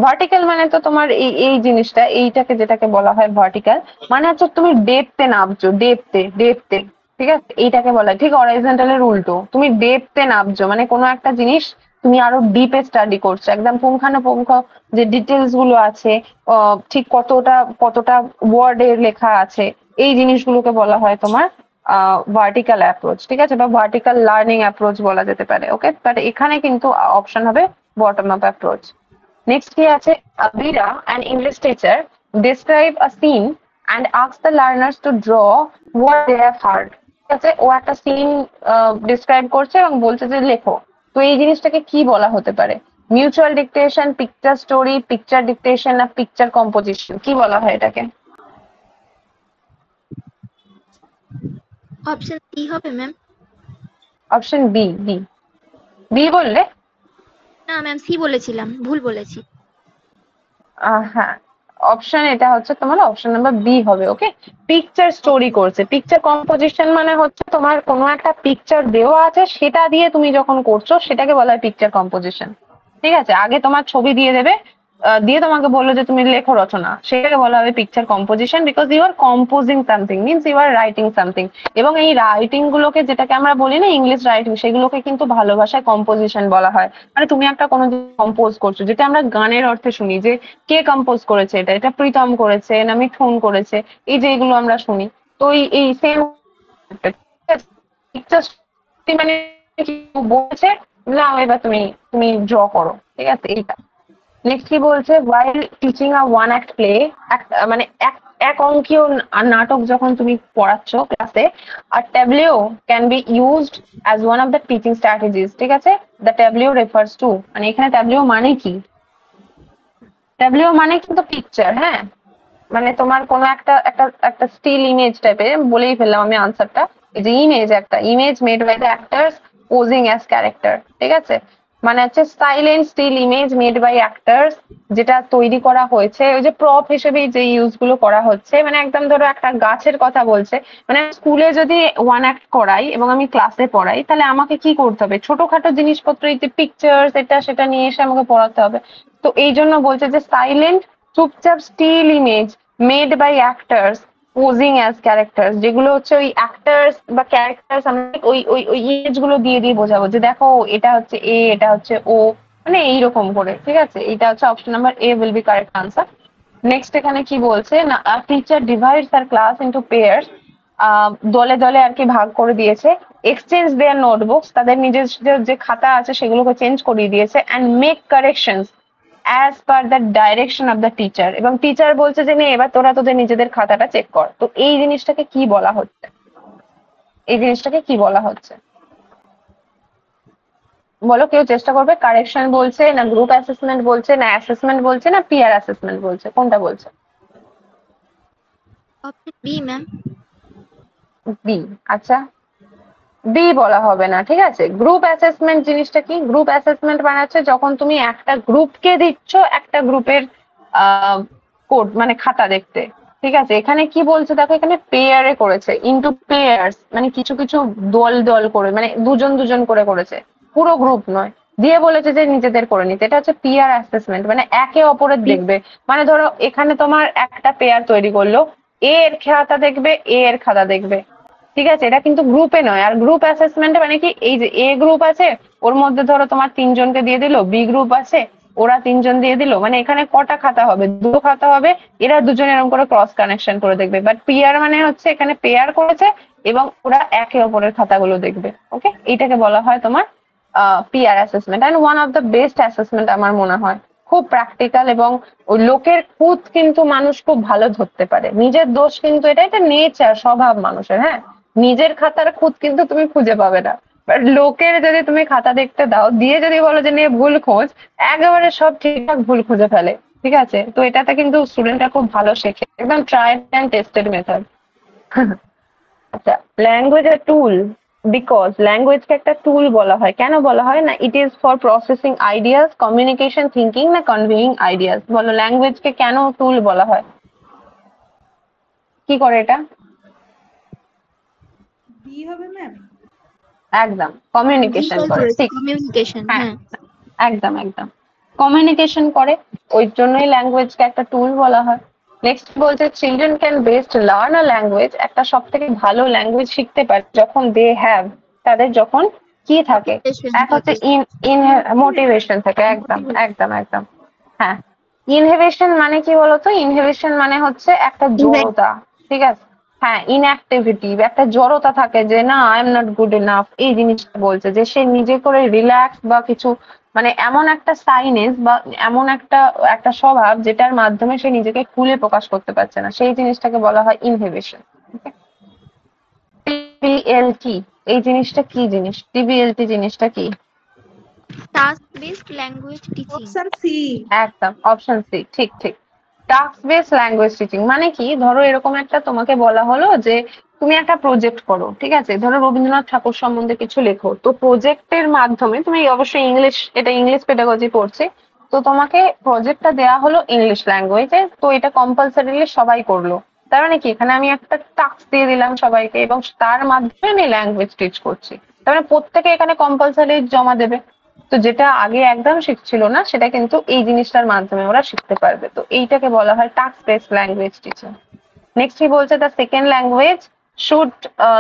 A: ভার্টিক্যাল মানে তো তোমার এই এই জিনিসটা, এইটাকে যেটাকে বলা হয় ভার্টিক্যাল, মানে হচ্ছে তুমি ডেপথে নামছো, ডেপথে, ঠিক আছে, এইটাকে বলা হয়। ঠিক হরাইজন্টালের উল্টো, তুমি ডেপথে নামছো, মানে কোনো একটা জিনিস তুমি আরো ডিপে স্টাডি করছো, একদম পুঙ্খানুপুঙ্খ যে ডিটেলস গুলো আছে, ঠিক কতটা কতটা ওয়ার্ডে লেখা আছে, এই জিনিসগুলোকে বলা হয় তোমার ভার্টিক্যাল অ্যাপ্রোচ, ঠিক আছে, বা ভার্টিক্যাল লার্নিং অ্যাপ্রোচ বলা যেতে পারে। ওকে, বাট এখানে কিন্তু অপশন হবে বটম আপ অ্যাপ্রোচ। নেক্সট কি আছে, Abira, an English teacher, describe a scene and ask the learners to draw what they have heard. ঠিক আছে, ও একটা সিন ডিসক্রাইব করছে এবং বলছে যে লেখো। তো এই জিনিসটাকে কি বলা হতে পারে? Mutual dictation, picture story, picture dictation না পিকচার কম্পোজিশন, কি বলা হয় এটাকে?
C: অপশন সি হবে ma'am.
A: Option B. B B বললে?
C: না ম্যাম, সি বলেছিলাম, ভুল বলেছি।
A: হ্যাঁ, অপশন এটা হচ্ছে তোমার অপশন নাম্বার বি হবে। ওকে, পিকচার স্টোরি করছে। পিকচার কম্পোজিশন মানে হচ্ছে তোমার কোনো একটা পিকচার দেওয়া আছে, সেটা দিয়ে তুমি যখন করছো সেটাকে বলা হয় পিকচার কম্পোজিশন। ঠিক আছে, আগে তোমার ছবি দিয়ে দেবে, দিয়ে তোমাকে বললো যে তুমি লেখো রচনা, সেটাকে বলা হবে picture composition, because you are composing something, means you are writing something. এবং এই রাইটিং গুলোকে, যেটাকে আমরা বলি না ইংলিশ রাইটিং, সেগুলোকে কিন্তু ভালো ভাষায় কম্পোজিশন বলা হয়। মানে তুমি একটা কোনো কম্পোজ করছো, যেটা আমরা গানের অর্থে শুনি যে কে কম্পোজ করেছে, এটা এটা প্রীতম করেছে না মিঠুন করেছে, এই যে এগুলো আমরা শুনি। তো এই সেম মানে কি বলছে, নাও এবার তুমি তুমি ড্র করো, ঠিক আছে, এইটা। নেক্সট কি বলছে, while teaching a one act play, মানে এক এক অঙ্কীয় নাটক যখন তুমি পড়াচ্ছ ক্লাসে, আর tableau can be used as one of the teaching strategies. ঠিক আছে, দ্য ট্যাবলিও রেফার্স টু, মানে এখানে ট্যাবলিও মানে কি? ট্যাবলিও মানে কিন্তু পিকচার, হ্যাঁ, মানে তোমার কোনো একটা একটা একটা স্টিল ইমেজ টাইপের, বলেই ফেললাম আমি আনসারটা। এই যে ইমেজ, একটা image made by the actors posing as character, ঠিক আছে, মানে হচ্ছে silent still image made by actors, যেটা তৈরি করা হয়েছে ওই যে প্রপ হিসেবে যে ইউজ গুলো করা হচ্ছে, মানে একদম ধরো একটা গাছের কথা বলছে। মানে স্কুলে যদি ওয়ান অ্যাক্ট করাই এবং আমি ক্লাসে পড়াই, তাহলে আমাকে কি করতে হবে? ছোটখাটো জিনিসপত্র, এই যে পিকচার্স এটা সেটা নিয়ে এসে আমাকে পড়াতে হবে। তো এই জন্য বলছে যে সাইলেন্ট, চুপচাপ still image made by actors posing as characters, যেগুলো হচ্ছে ওই অ্যাক্টার্স বা ক্যারেক্টার্স, আমরা ওই ওই ওই ইমেজ গুলো দিয়ে দিয়ে বোঝাবো যে দেখো এটা হচ্ছে এ, এটা হচ্ছে ও, মানে এইরকম করে। ঠিক আছে, এটা হচ্ছে option number A will be correct answer. Next এখানে কি বলছে না, টিচার ডিভাইডস তার ক্লাস ইনটু পেয়ার্স, দলে দলে আর কি ভাগ করে দিয়েছে। এক্সচেঞ্জ দেয়ার নোটবুকস, তাদের নিজেদের যে খাতা আছে সেগুলোকে চেঞ্জ করিয়ে দিয়েছে। And make corrections as per the direction of the teacher, এবং টিচার বলছে যে নে এবার তোরা তোদের নিজেদের খাতাটা চেক কর। তো এই জিনিসটাকে কি বলা হচ্ছে? এই জিনিসটাকে কি বলা হচ্ছে বলো, কেউ চেষ্টা করবে? কারেকশন বলছে না গ্রুপ অ্যাসেসমেন্ট বলছে না অ্যাসেসমেন্ট বলছে না পিয়ার অ্যাসেসমেন্ট বলছে, কোনটা বলছে?
C: Option B ma'am.
A: বি। আচ্ছা, বি বলা হবে না, ঠিক আছে। গ্রুপ অ্যাসেসমেন্ট জিনিসটা কি? গ্রুপ অ্যাসেসমেন্ট মানে হচ্ছে যখন তুমি একটা গ্রুপকে দিচ্ছ একটা গ্রুপের কোড, মানে খাতা দেখতে। ঠিক আছে, এখানে কি বলছে দেখো, এখানে পেয়ারে করেছে, ইনটু পেয়ার্স, মানে কিছু কিছু দল দল করে, মানে দুজন দুজন করে করেছে, পুরো গ্রুপ নয়। দিয়ে বলেছে যে নিজেদের করে নিতে, এটা হচ্ছে পিয়ার অ্যাসেসমেন্ট, মানে একে অপরের দেখবে। মানে ধরো এখানে তোমার একটা পেয়ার তৈরি করলো, এ এর খাতা দেখবে, এ এর খাতা দেখবে, ঠিক আছে, এটা কিন্তু গ্রুপে নয়। আর গ্রুপ অ্যাসেসমেন্টে মানে কি, এই যে এ গ্রুপ আছে, ওর মধ্যে ধরো তোমার তিনজনকে দিয়ে দিল, বি গ্রুপ আছে, ওরা তিনজন দিয়ে দিল, মানে এখানে কটা খাতা হবে? দুটো খাতা হবে, এরা দুজন এরকম করে ক্রস কানেকশন করে দেখবে। বাট পিয়ার মানে হচ্ছে এখানে পেয়ার করেছে এবং ওরা একে অপরের খাতাগুলো দেখবে। ওকে, এইটাকে বলা হয় তোমার peer assessment, and one of the best assessment আমার মনে হয়। খুব প্র্যাকটিক্যাল, এবং ওই লোকের খুঁত কিন্তু মানুষ খুব ভালো ধরতে পারে, নিজের দোষ কিন্তু এটা এটা নেচার, স্বভাব মানুষের, হ্যাঁ। নিজের খাতার খুঁত কিন্তু তুমি খুঁজে পাবে না, বাট লোকের যদি তুমি খাতা দেখতে দাও, দিয়ে যদি বলো যে নিয়ে ভুল খোঁজ, একেবারে সব ঠিকঠাক ভুল খুঁজে ফেলে। ঠিক আছে, তো এটাতে কিন্তু স্টুডেন্টরা খুব ভালো শেখে, একদম ট্রায়াল অ্যান্ড টেস্টেড মেথড। আচ্ছা, ল্যাঙ্গুয়েজ এর টুল, বিকজ ল্যাঙ্গুয়েজকে একটা টুল বলা হয়, কেন বলা হয় না? It is for processing ideas, communication, thinking না কনভেইং আইডিয়াস, বলো ল্যাঙ্গুয়েজকে কেন টুল বলা হয়? কি করে এটা?
E: বি হবে ম্যাম।
A: একদম কমিউনিকেশন করে, ঠিক।
C: কমিউনিকেশন,
A: হ্যাঁ,
C: হ্যাঁ।
A: একদম একদম। কমিউনিকেশন করে, ওই জন্যই ল্যাঙ্গুয়েজকে একটা টুল বলা হয়। নেক্সট বলছে children can best learn a language, একটা সব থেকে ভালো ল্যাঙ্গুয়েজ শিখতে পারে যখন দে হ্যাভ, তাদের যখন কি থাকে,
C: Motivation
A: এক হচ্ছে
C: থাকে।
A: ইন ইন মোটিভেশন থাকে, একদম একদম একদম। হ্যাঁ, ইনহিবিশন মানে কি বলতো? ইনহিবিশন মানে হচ্ছে একটা জড়তা, ঠিক আছে? হ্যাঁ, ইনঅ্যাক্টিভিটি, একটা জড়তা থাকে যে না I am not good enough, এই জিনিসটা বলছে যে সে নিজে করে রিল্যাক্স বা কিছু, মানে এমন একটা সাইনেস বা এমন একটা একটা স্বভাব যেটার মাধ্যমে সে নিজেকে খুলে প্রকাশ করতে পারছে না, সেই জিনিসটাকে বলা হয় ইনহিবিশন। টিবিএলটি, এই জিনিসটা কি জিনিস? টিবিএলটি জিনিসটা কি?
C: Task based language teaching.
E: Option C.
A: একদম, অপশন সি, ঠিক ঠিক। টাস্ক বেস ল্যাঙ্গুয়েজ টিচিং মানে কি? ধরো এরকম একটা তোমাকে বলা হলো যে তুমি একটা প্রজেক্ট করো, ঠিক আছে? ধরো রবীন্দ্রনাথ ঠাকুর সম্বন্ধে কিছু লেখো, তো প্রজেক্টের মাধ্যমে তুমি অবশ্যই ইংলিশ, এটা ইংলিশ পেডাগজি পড়ছে, তো তোমাকে প্রজেক্টটা দেওয়া হলো ইংলিশ ল্যাঙ্গুয়েজে, তো এটা কম্পালসারিলি সবাই করলো। তার মানে কি, এখানে আমি একটা টাস্ক দিয়ে দিলাম সবাইকে এবং তার মাধ্যমে আমি ল্যাঙ্গুয়েজ টিচ করছি। তার মানে প্রত্যেকে এখানে কম্পালসারি জমা দেবে। তো যেটা আগে একদম শিখছিল না সেটা কিন্তু এই জিনিসটার মাধ্যমে ওরা শিখতে পারবে, তো এইটাকে বলা হয় task based language teaching. Next কি বলছে? The second language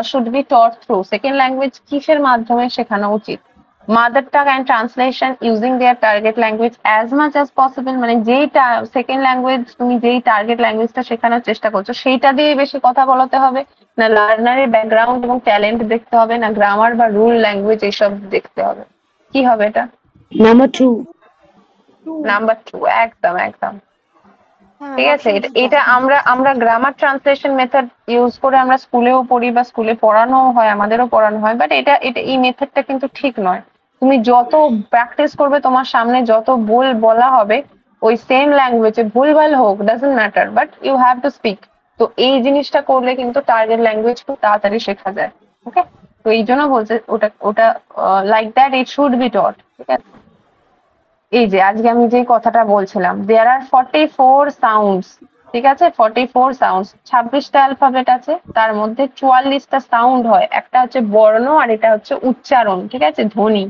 A: should be taught through, second language কিসের মাধ্যমে শেখানো উচিত? Mother tongue and translation using their target language as much as possible, মানে যেইটা সেকেন্ড ল্যাঙ্গুয়েজ তুমি যেই টার্গেট ল্যাঙ্গুয়েজটা শেখানোর চেষ্টা করছো সেইটা দিয়ে বেশি কথা বলাতে হবে, না লার্নারের ব্যাকগ্রাউন্ড এবং ট্যালেন্ট দেখতে হবে, না গ্রামার বা রুল ল্যাঙ্গুয়েজ এইসব দেখতে হবে? কি হবে এটা?
B: Number 2.
A: নাম্বার টু, একদম একদম
C: হ্যাঁ
A: ঠিক
C: ম্যাম,
A: আছে।
C: অপশন
A: এটা
C: ডি
A: এটা আমরা আমরা গ্রামার ট্রান্সলেশন মেথড ইউজ করে আমরা স্কুলেও পড়ি বা স্কুলে পড়ানো হয়, আমাদেরও পড়ানো হয়, বাট এটা এটা এই মেথডটা কিন্তু ঠিক নয়। তুমি যত প্র্যাকটিস করবে, তোমার সামনে যত বলা হবে ওই সেম ল্যাঙ্গুয়েজে, ভুলভাল হোক doesn't matter, but you have to speak. তো এই জিনিসটা করলে কিন্তু টার্গেট ল্যাঙ্গুয়েজ খুব তাড়াতাড়ি শেখা যায়। ওকে, তো এই জন্য বলছে ওটা ওটা like that it should be টট, ঠিক আছে? এই যে আজকে আমি যে কথাটা বলছিলাম, দেয়ার আর 44 সাউন্ডস, ঠিক আছে? 44 সাউন্ডস, 26টা অ্যালফাবেট আছে, তার মধ্যে 44টা সাউন্ড হয়, একটা হচ্ছে বর্ণ আর এটা হচ্ছে উচ্চারণ, ঠিক আছে, ধ্বনি।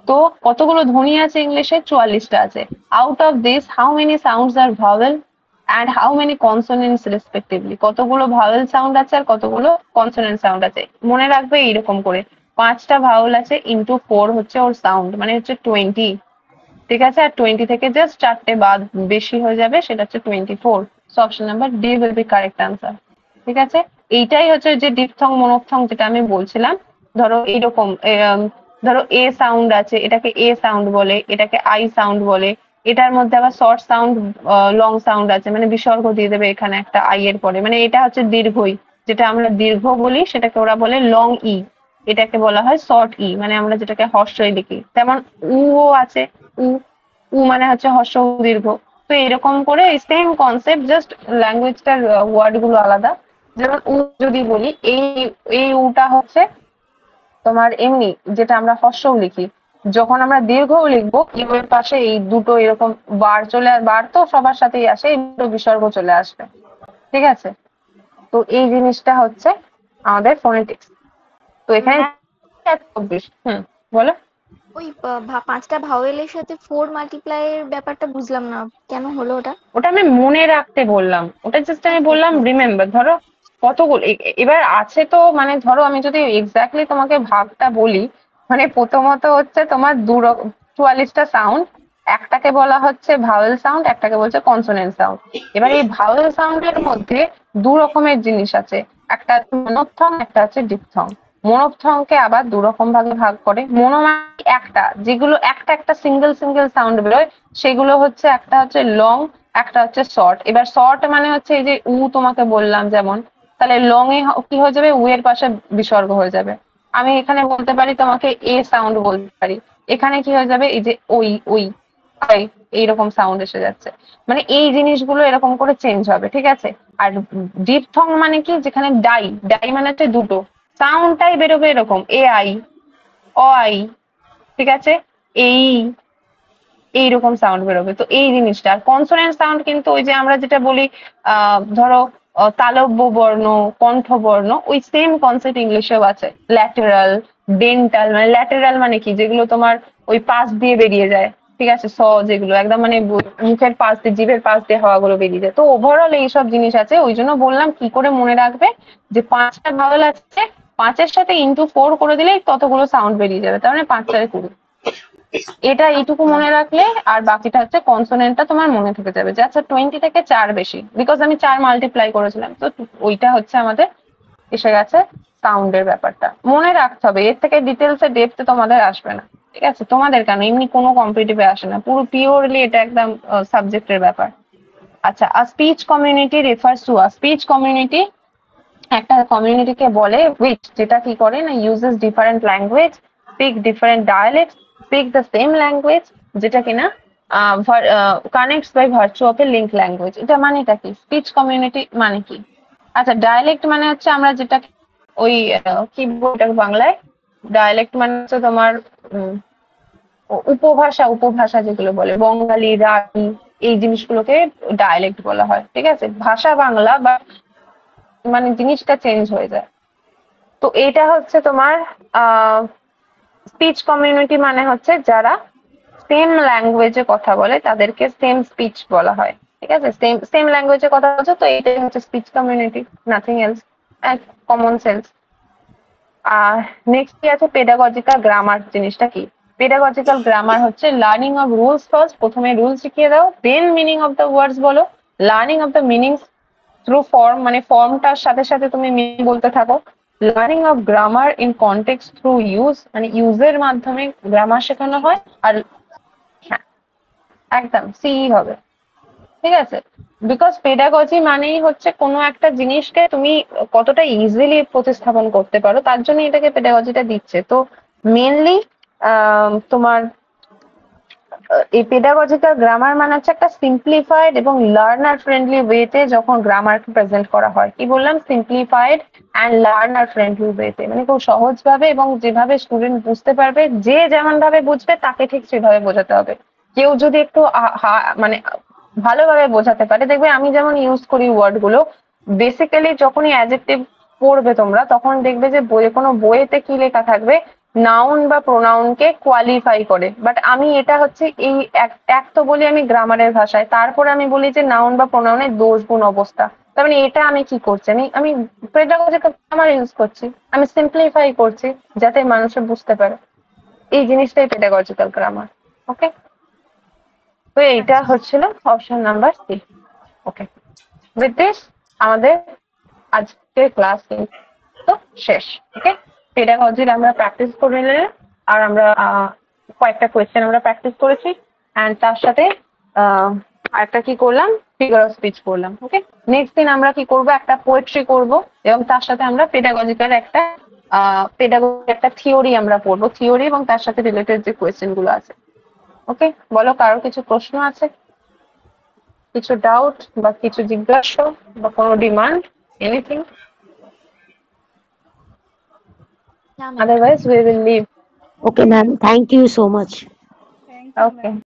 A: তো কতগুলো ধ্বনি আছে ইংলিশে? 44টা আছে। Out of this how many sounds are vowel and how many consonants respectively, কতগুলো ভাওয়েল সাউন্ড আছে আর কতগুলো কনসোনেন্ট সাউন্ড আছে? মনে রাখবে এইরকম করে, 5টা ভাওয়েল আছে ইন্টু 4 হচ্ছে ওর সাউন্ড, মানে হচ্ছে 20, ঠিক আছে? আর 20 থেকে জাস্ট 4টে বাদ বেশি হয়ে যাবে, সেটা হচ্ছে 24। So option number D will be correct answer, ঠিক আছে? এইটাই হচ্ছে যে ডিপথং মনোপথং যেটা আমি বলছিলাম। ধরো এইরকম ধরো এ সাউন্ড আছে, এটাকে এ সাউন্ড বলে, এটাকে আই সাউন্ড বলে। এটার মধ্যে আবার শর্ট সাউন্ড, লং সাউন্ড আছে, মানে বিসর্গ দিয়ে দেবে এখানে একটা আই এর পরে, মানে এটা হচ্ছে দীর্ঘই, যেটা আমরা দীর্ঘ বলি সেটাকে ওরা বলে লং ই, এটাকে বলা হয় শর্ট ই, মানে আমরা যেটাকে হর্ষই লিখি। যেমন উ ও আছে, উ, উ মানে হচ্ছে হর্ষ উ দীর্ঘ। তো এরকম করে সেম কনসেপ্ট, জাস্ট ল্যাঙ্গুয়েজটার ওয়ার্ড গুলো আলাদা। যেমন উ যদি বলি, এই এই উটা হচ্ছে তোমার এমনি যেটা আমরা হর্ষও লিখি। যখন আমরা দীর্ঘও লিখবো, ইউ এর পাশে এই দুটো এরকম বার বার তো সবার সাথেই আসে, এই দুটো বিসর্গ চলে আসবে, ঠিক আছে? তো এই জিনিসটা হচ্ছে আমাদের ফোনেটিক্স। তো এখানে 24, বলো।
C: ওই 5টা ভাওয়েলের সাথে 4 মাল্টিপ্লাই এর ব্যাপারটা বুঝলাম না, কেন হলো ওটা?
A: ওটা আমি মনে রাখতে বললাম, ওটা জাস্ট আমি
C: আচ্ছা
A: বললাম
C: আচ্ছা।
A: রিমেম্বার। ধরো কতগুলো এবার আছে, তো মানে ধরো আমি যদি এক্স্যাক্টলি তোমাকে ভাগটা বলি, মানে প্রথমত হচ্ছে তোমার 44টা সাউন্ড, একটাকে বলা হচ্ছে ভাওয়েল সাউন্ড, একটাকে বলছে কনসোনেন্ট সাউন্ড। এবার এই ভাওয়েল সাউন্ডের মধ্যে দু রকমের জিনিস আছে, একটা হচ্ছে মনোপথং, একটা হচ্ছে ডিপথং। মনোপথংকে আবার দু রকম ভাগে ভাগ করে। মনো মানে একটা, যেগুলো একটা একটা সিঙ্গেল সিঙ্গেল সাউন্ড বেরোয়, সেগুলো হচ্ছে একটা হচ্ছে লং, একটা হচ্ছে শর্ট। এবার শর্ট মানে হচ্ছে এই যে উ তোমাকে বললাম যেমন, তাহলে লং এ কি হয়ে যাবে? উ এর পাশে বিসর্গ হয়ে যাবে। আমি এখানে বলতে পারি তোমাকে এ সাউন্ড বলতে পারি, এখানে কি হয়ে যাবে? এই যে ওই ওই আই, এইরকম সাউন্ড এসে যাচ্ছে। মানে এই জিনিসগুলো এরকম করে চেঞ্জ হবে, ঠিক আছে? আর ডিপথং মানে কি? যেখানে ডাই, ডাই মানে হচ্ছে দুটো, সাউন্ডটাই বেরোবে এরকম এ আই, অ আই, ঠিক আছে? এই এইরকম সাউন্ড বেরোবে। তো এই জিনিসটা। আর কনসোনেন্ট সাউন্ড কিন্তু ওই যে আমরা যেটা বলি, ধরো তালব্য বর্ণ, কণ্ঠবর্ণ, ওই সেম কনসেপ্ট ইংলিশেও আছে। ল্যাটেরাল, ডেন্টাল, মানে ল্যাটেরাল মানে কি? যেগুলো তোমার ওই পাশ দিয়ে বেরিয়ে যায়, ঠিক আছে, যেগুলো একদম মানে মুখের পাশ দিয়ে, জিভের পাশ দিয়ে হাওয়াগুলো বেরিয়ে যায়। তো ওভারঅল এইসব জিনিস আছে, ওই জন্য বললাম কি করে মনে রাখবে যে 5টা ভাওয়েল আছে, 5-এর সাথে ইন্টু 4 করে দিলেই ততগুলো সাউন্ড বেরিয়ে যাবে, তার মানে 5-4 20। এটা এইটুকু মনে রাখলে আর বাকিটা হচ্ছে কনসোনেন্টটা তোমার মনে থেকে যাবে যে আচ্ছা 20 থেকে 4 বেশি, বিকজ আমি 4 মাল্টিপ্লাই করেছিলাম, তো ওইটা হচ্ছে আমাদের এসে গেছে সাউন্ডের ব্যাপারটা। মনে রাখতে হবে, এর থেকে ডিটেলসে ডেপথে তোমাদের আসবে না, ঠিক আছে? তোমাদের কেন, এমনি কোনো কম্পিটিটিভে আসে না, পুরো পিওরলি এটা একদম সাবজেক্টের ব্যাপার। আচ্ছা, a speech community refers to, a speech community একটা কমিউনিটিকে বলে which, যেটা কি করে না, uses different language, speak different dialects, speak the same language, যেটা কিনা connects by virtue of a link language. এটা মানেটা কি? স্পিচ কমিউনিটি মানে কি? আচ্ছা, ডায়ালেক্ট মানে হচ্ছে আমরা যেটা ওই কি বলবো বাংলায়, ডায়ালেক্ট মানে হচ্ছে তোমার উপভাষা যেগুলো বলে, বঙ্গালী, রাঢ়ী, এই জিনিসগুলোকে ডায়ালেক্ট বলা হয়, ঠিক আছে? ভাষা বাংলা, বা মানে জিনিসটা চেঞ্জ হয়ে যায়। তো এটা হচ্ছে তোমার স্পিচ কমিউনিটি, মানে হচ্ছে যারা সেম ল্যাঙ্গুয়েজে কথা বলে তাদেরকে সেম স্পিচ বলা হয়, ঠিক আছে? সেম সেম ল্যাঙ্গুয়েজে কথা বলছে, তো এটাই হচ্ছে speech community, nothing else, common sense. আর নেক্সট কি আছে, পেডাগজিক্যাল গ্রামার। জিনিসটা কি? পেডাগজিক্যাল গ্রামার হচ্ছে লার্নিং অফ রুলস ফার্স্ট, প্রথমে রুলস শিখিয়ে দাও, then meaning of the words বলো, learning of the meanings through form, মানে ফর্মটার সাথে সাথে তুমি মিনিং বলতে থাকো, learning of grammar in context through use, মানে ইউজের মাধ্যমে গ্রামার শেখানো হয়। আর হ্যাঁ, একদম সিই হবে, ঠিক আছে? বিকজ পেডাগজি মানেই হচ্ছে কোনো একটা জিনিসকে তুমি কতটা ইজিলি প্রতিস্থাপন করতে পারো, তার জন্য এটাকে পেডাগজিটা দিচ্ছে। তো মেনলি তোমার এই পেডাগজিক্যাল গ্রামার মানে হচ্ছে একটা সিম্পলিফাইড এবং লার্নার ফ্রেন্ডলি ওয়েতে যখন গ্রামারকে প্রেজেন্ট করা হয়। কি বললাম? সিম্পলিফাইড অ্যান্ড লার্নার ফ্রেন্ডলি ওয়েতে, মানে খুব সহজ ভাবে এবং যেভাবে স্টুডেন্ট বুঝতে পারবে, যে যেমন ভাবে বুঝবে তাকে ঠিক সেভাবে বোঝাতে হবে। কেউ যদি একটু মানে ভালোভাবে বোঝাতে পারে, দেখবে আমি যেমন ইউজ করি ওয়ার্ড গুলো, বেসিক্যালি যখনই অ্যাডজেক্টিভ পড়বে তোমরা, তখন দেখবে যে বইয়ে, কোনো বইয়েতে কি লেখা থাকবে, নাউন বা প্রোনাউনকে কোয়ালিফাই করে। বাট আমি এটা হচ্ছে এই এক তো বলি আমি গ্রামারের ভাষায়, তারপরে আমি বলি যে নাউন বা প্রোনাউনের দোষ গুণ অবস্থা। তার মানে এটা আমি কি করছি, আমি আমি পেডাগজিক্যাল গ্রামার ইউজ করছি, আমি সিম্পলিফাই করছি যাতে মানুষে বুঝতে পারে। এই জিনিসটাই পেডাগজিক্যাল গ্রামার। ওকে, তো এইটা হচ্ছিল option number C. Okay, with this আমাদের আজকের ক্লাস তো শেষ। ওকে, পেডাগজির আমরা প্র্যাকটিস করে নিলাম, আর আমরা কয়েকটা কোয়েশ্চেন আমরা প্র্যাকটিস করেছি, অ্যান্ড তার সাথে আরেকটা কি করলাম, ফিগার অফ স্পিচ করলাম। ওকে, নেক্সট দিন আমরা কি করব, একটা পোয়েট্রি করব, এবং তার সাথে আমরা পেডাগজিক্যাল একটা থিওরি আমরা পড়বো, থিওরি এবং তার সাথে রিলেটেড যে কোয়েশ্চেন গুলো আছে। ওকে, বলো, কারোর কিছু প্রশ্ন আছে, কিছু ডাউট বা কিছু জিজ্ঞাসা বা কোনো ডিমান্ড, এনিথিং?
C: না ma'am.
A: Otherwise we will leave.
B: Okay, ma'am. Thank you so much.
A: Okay.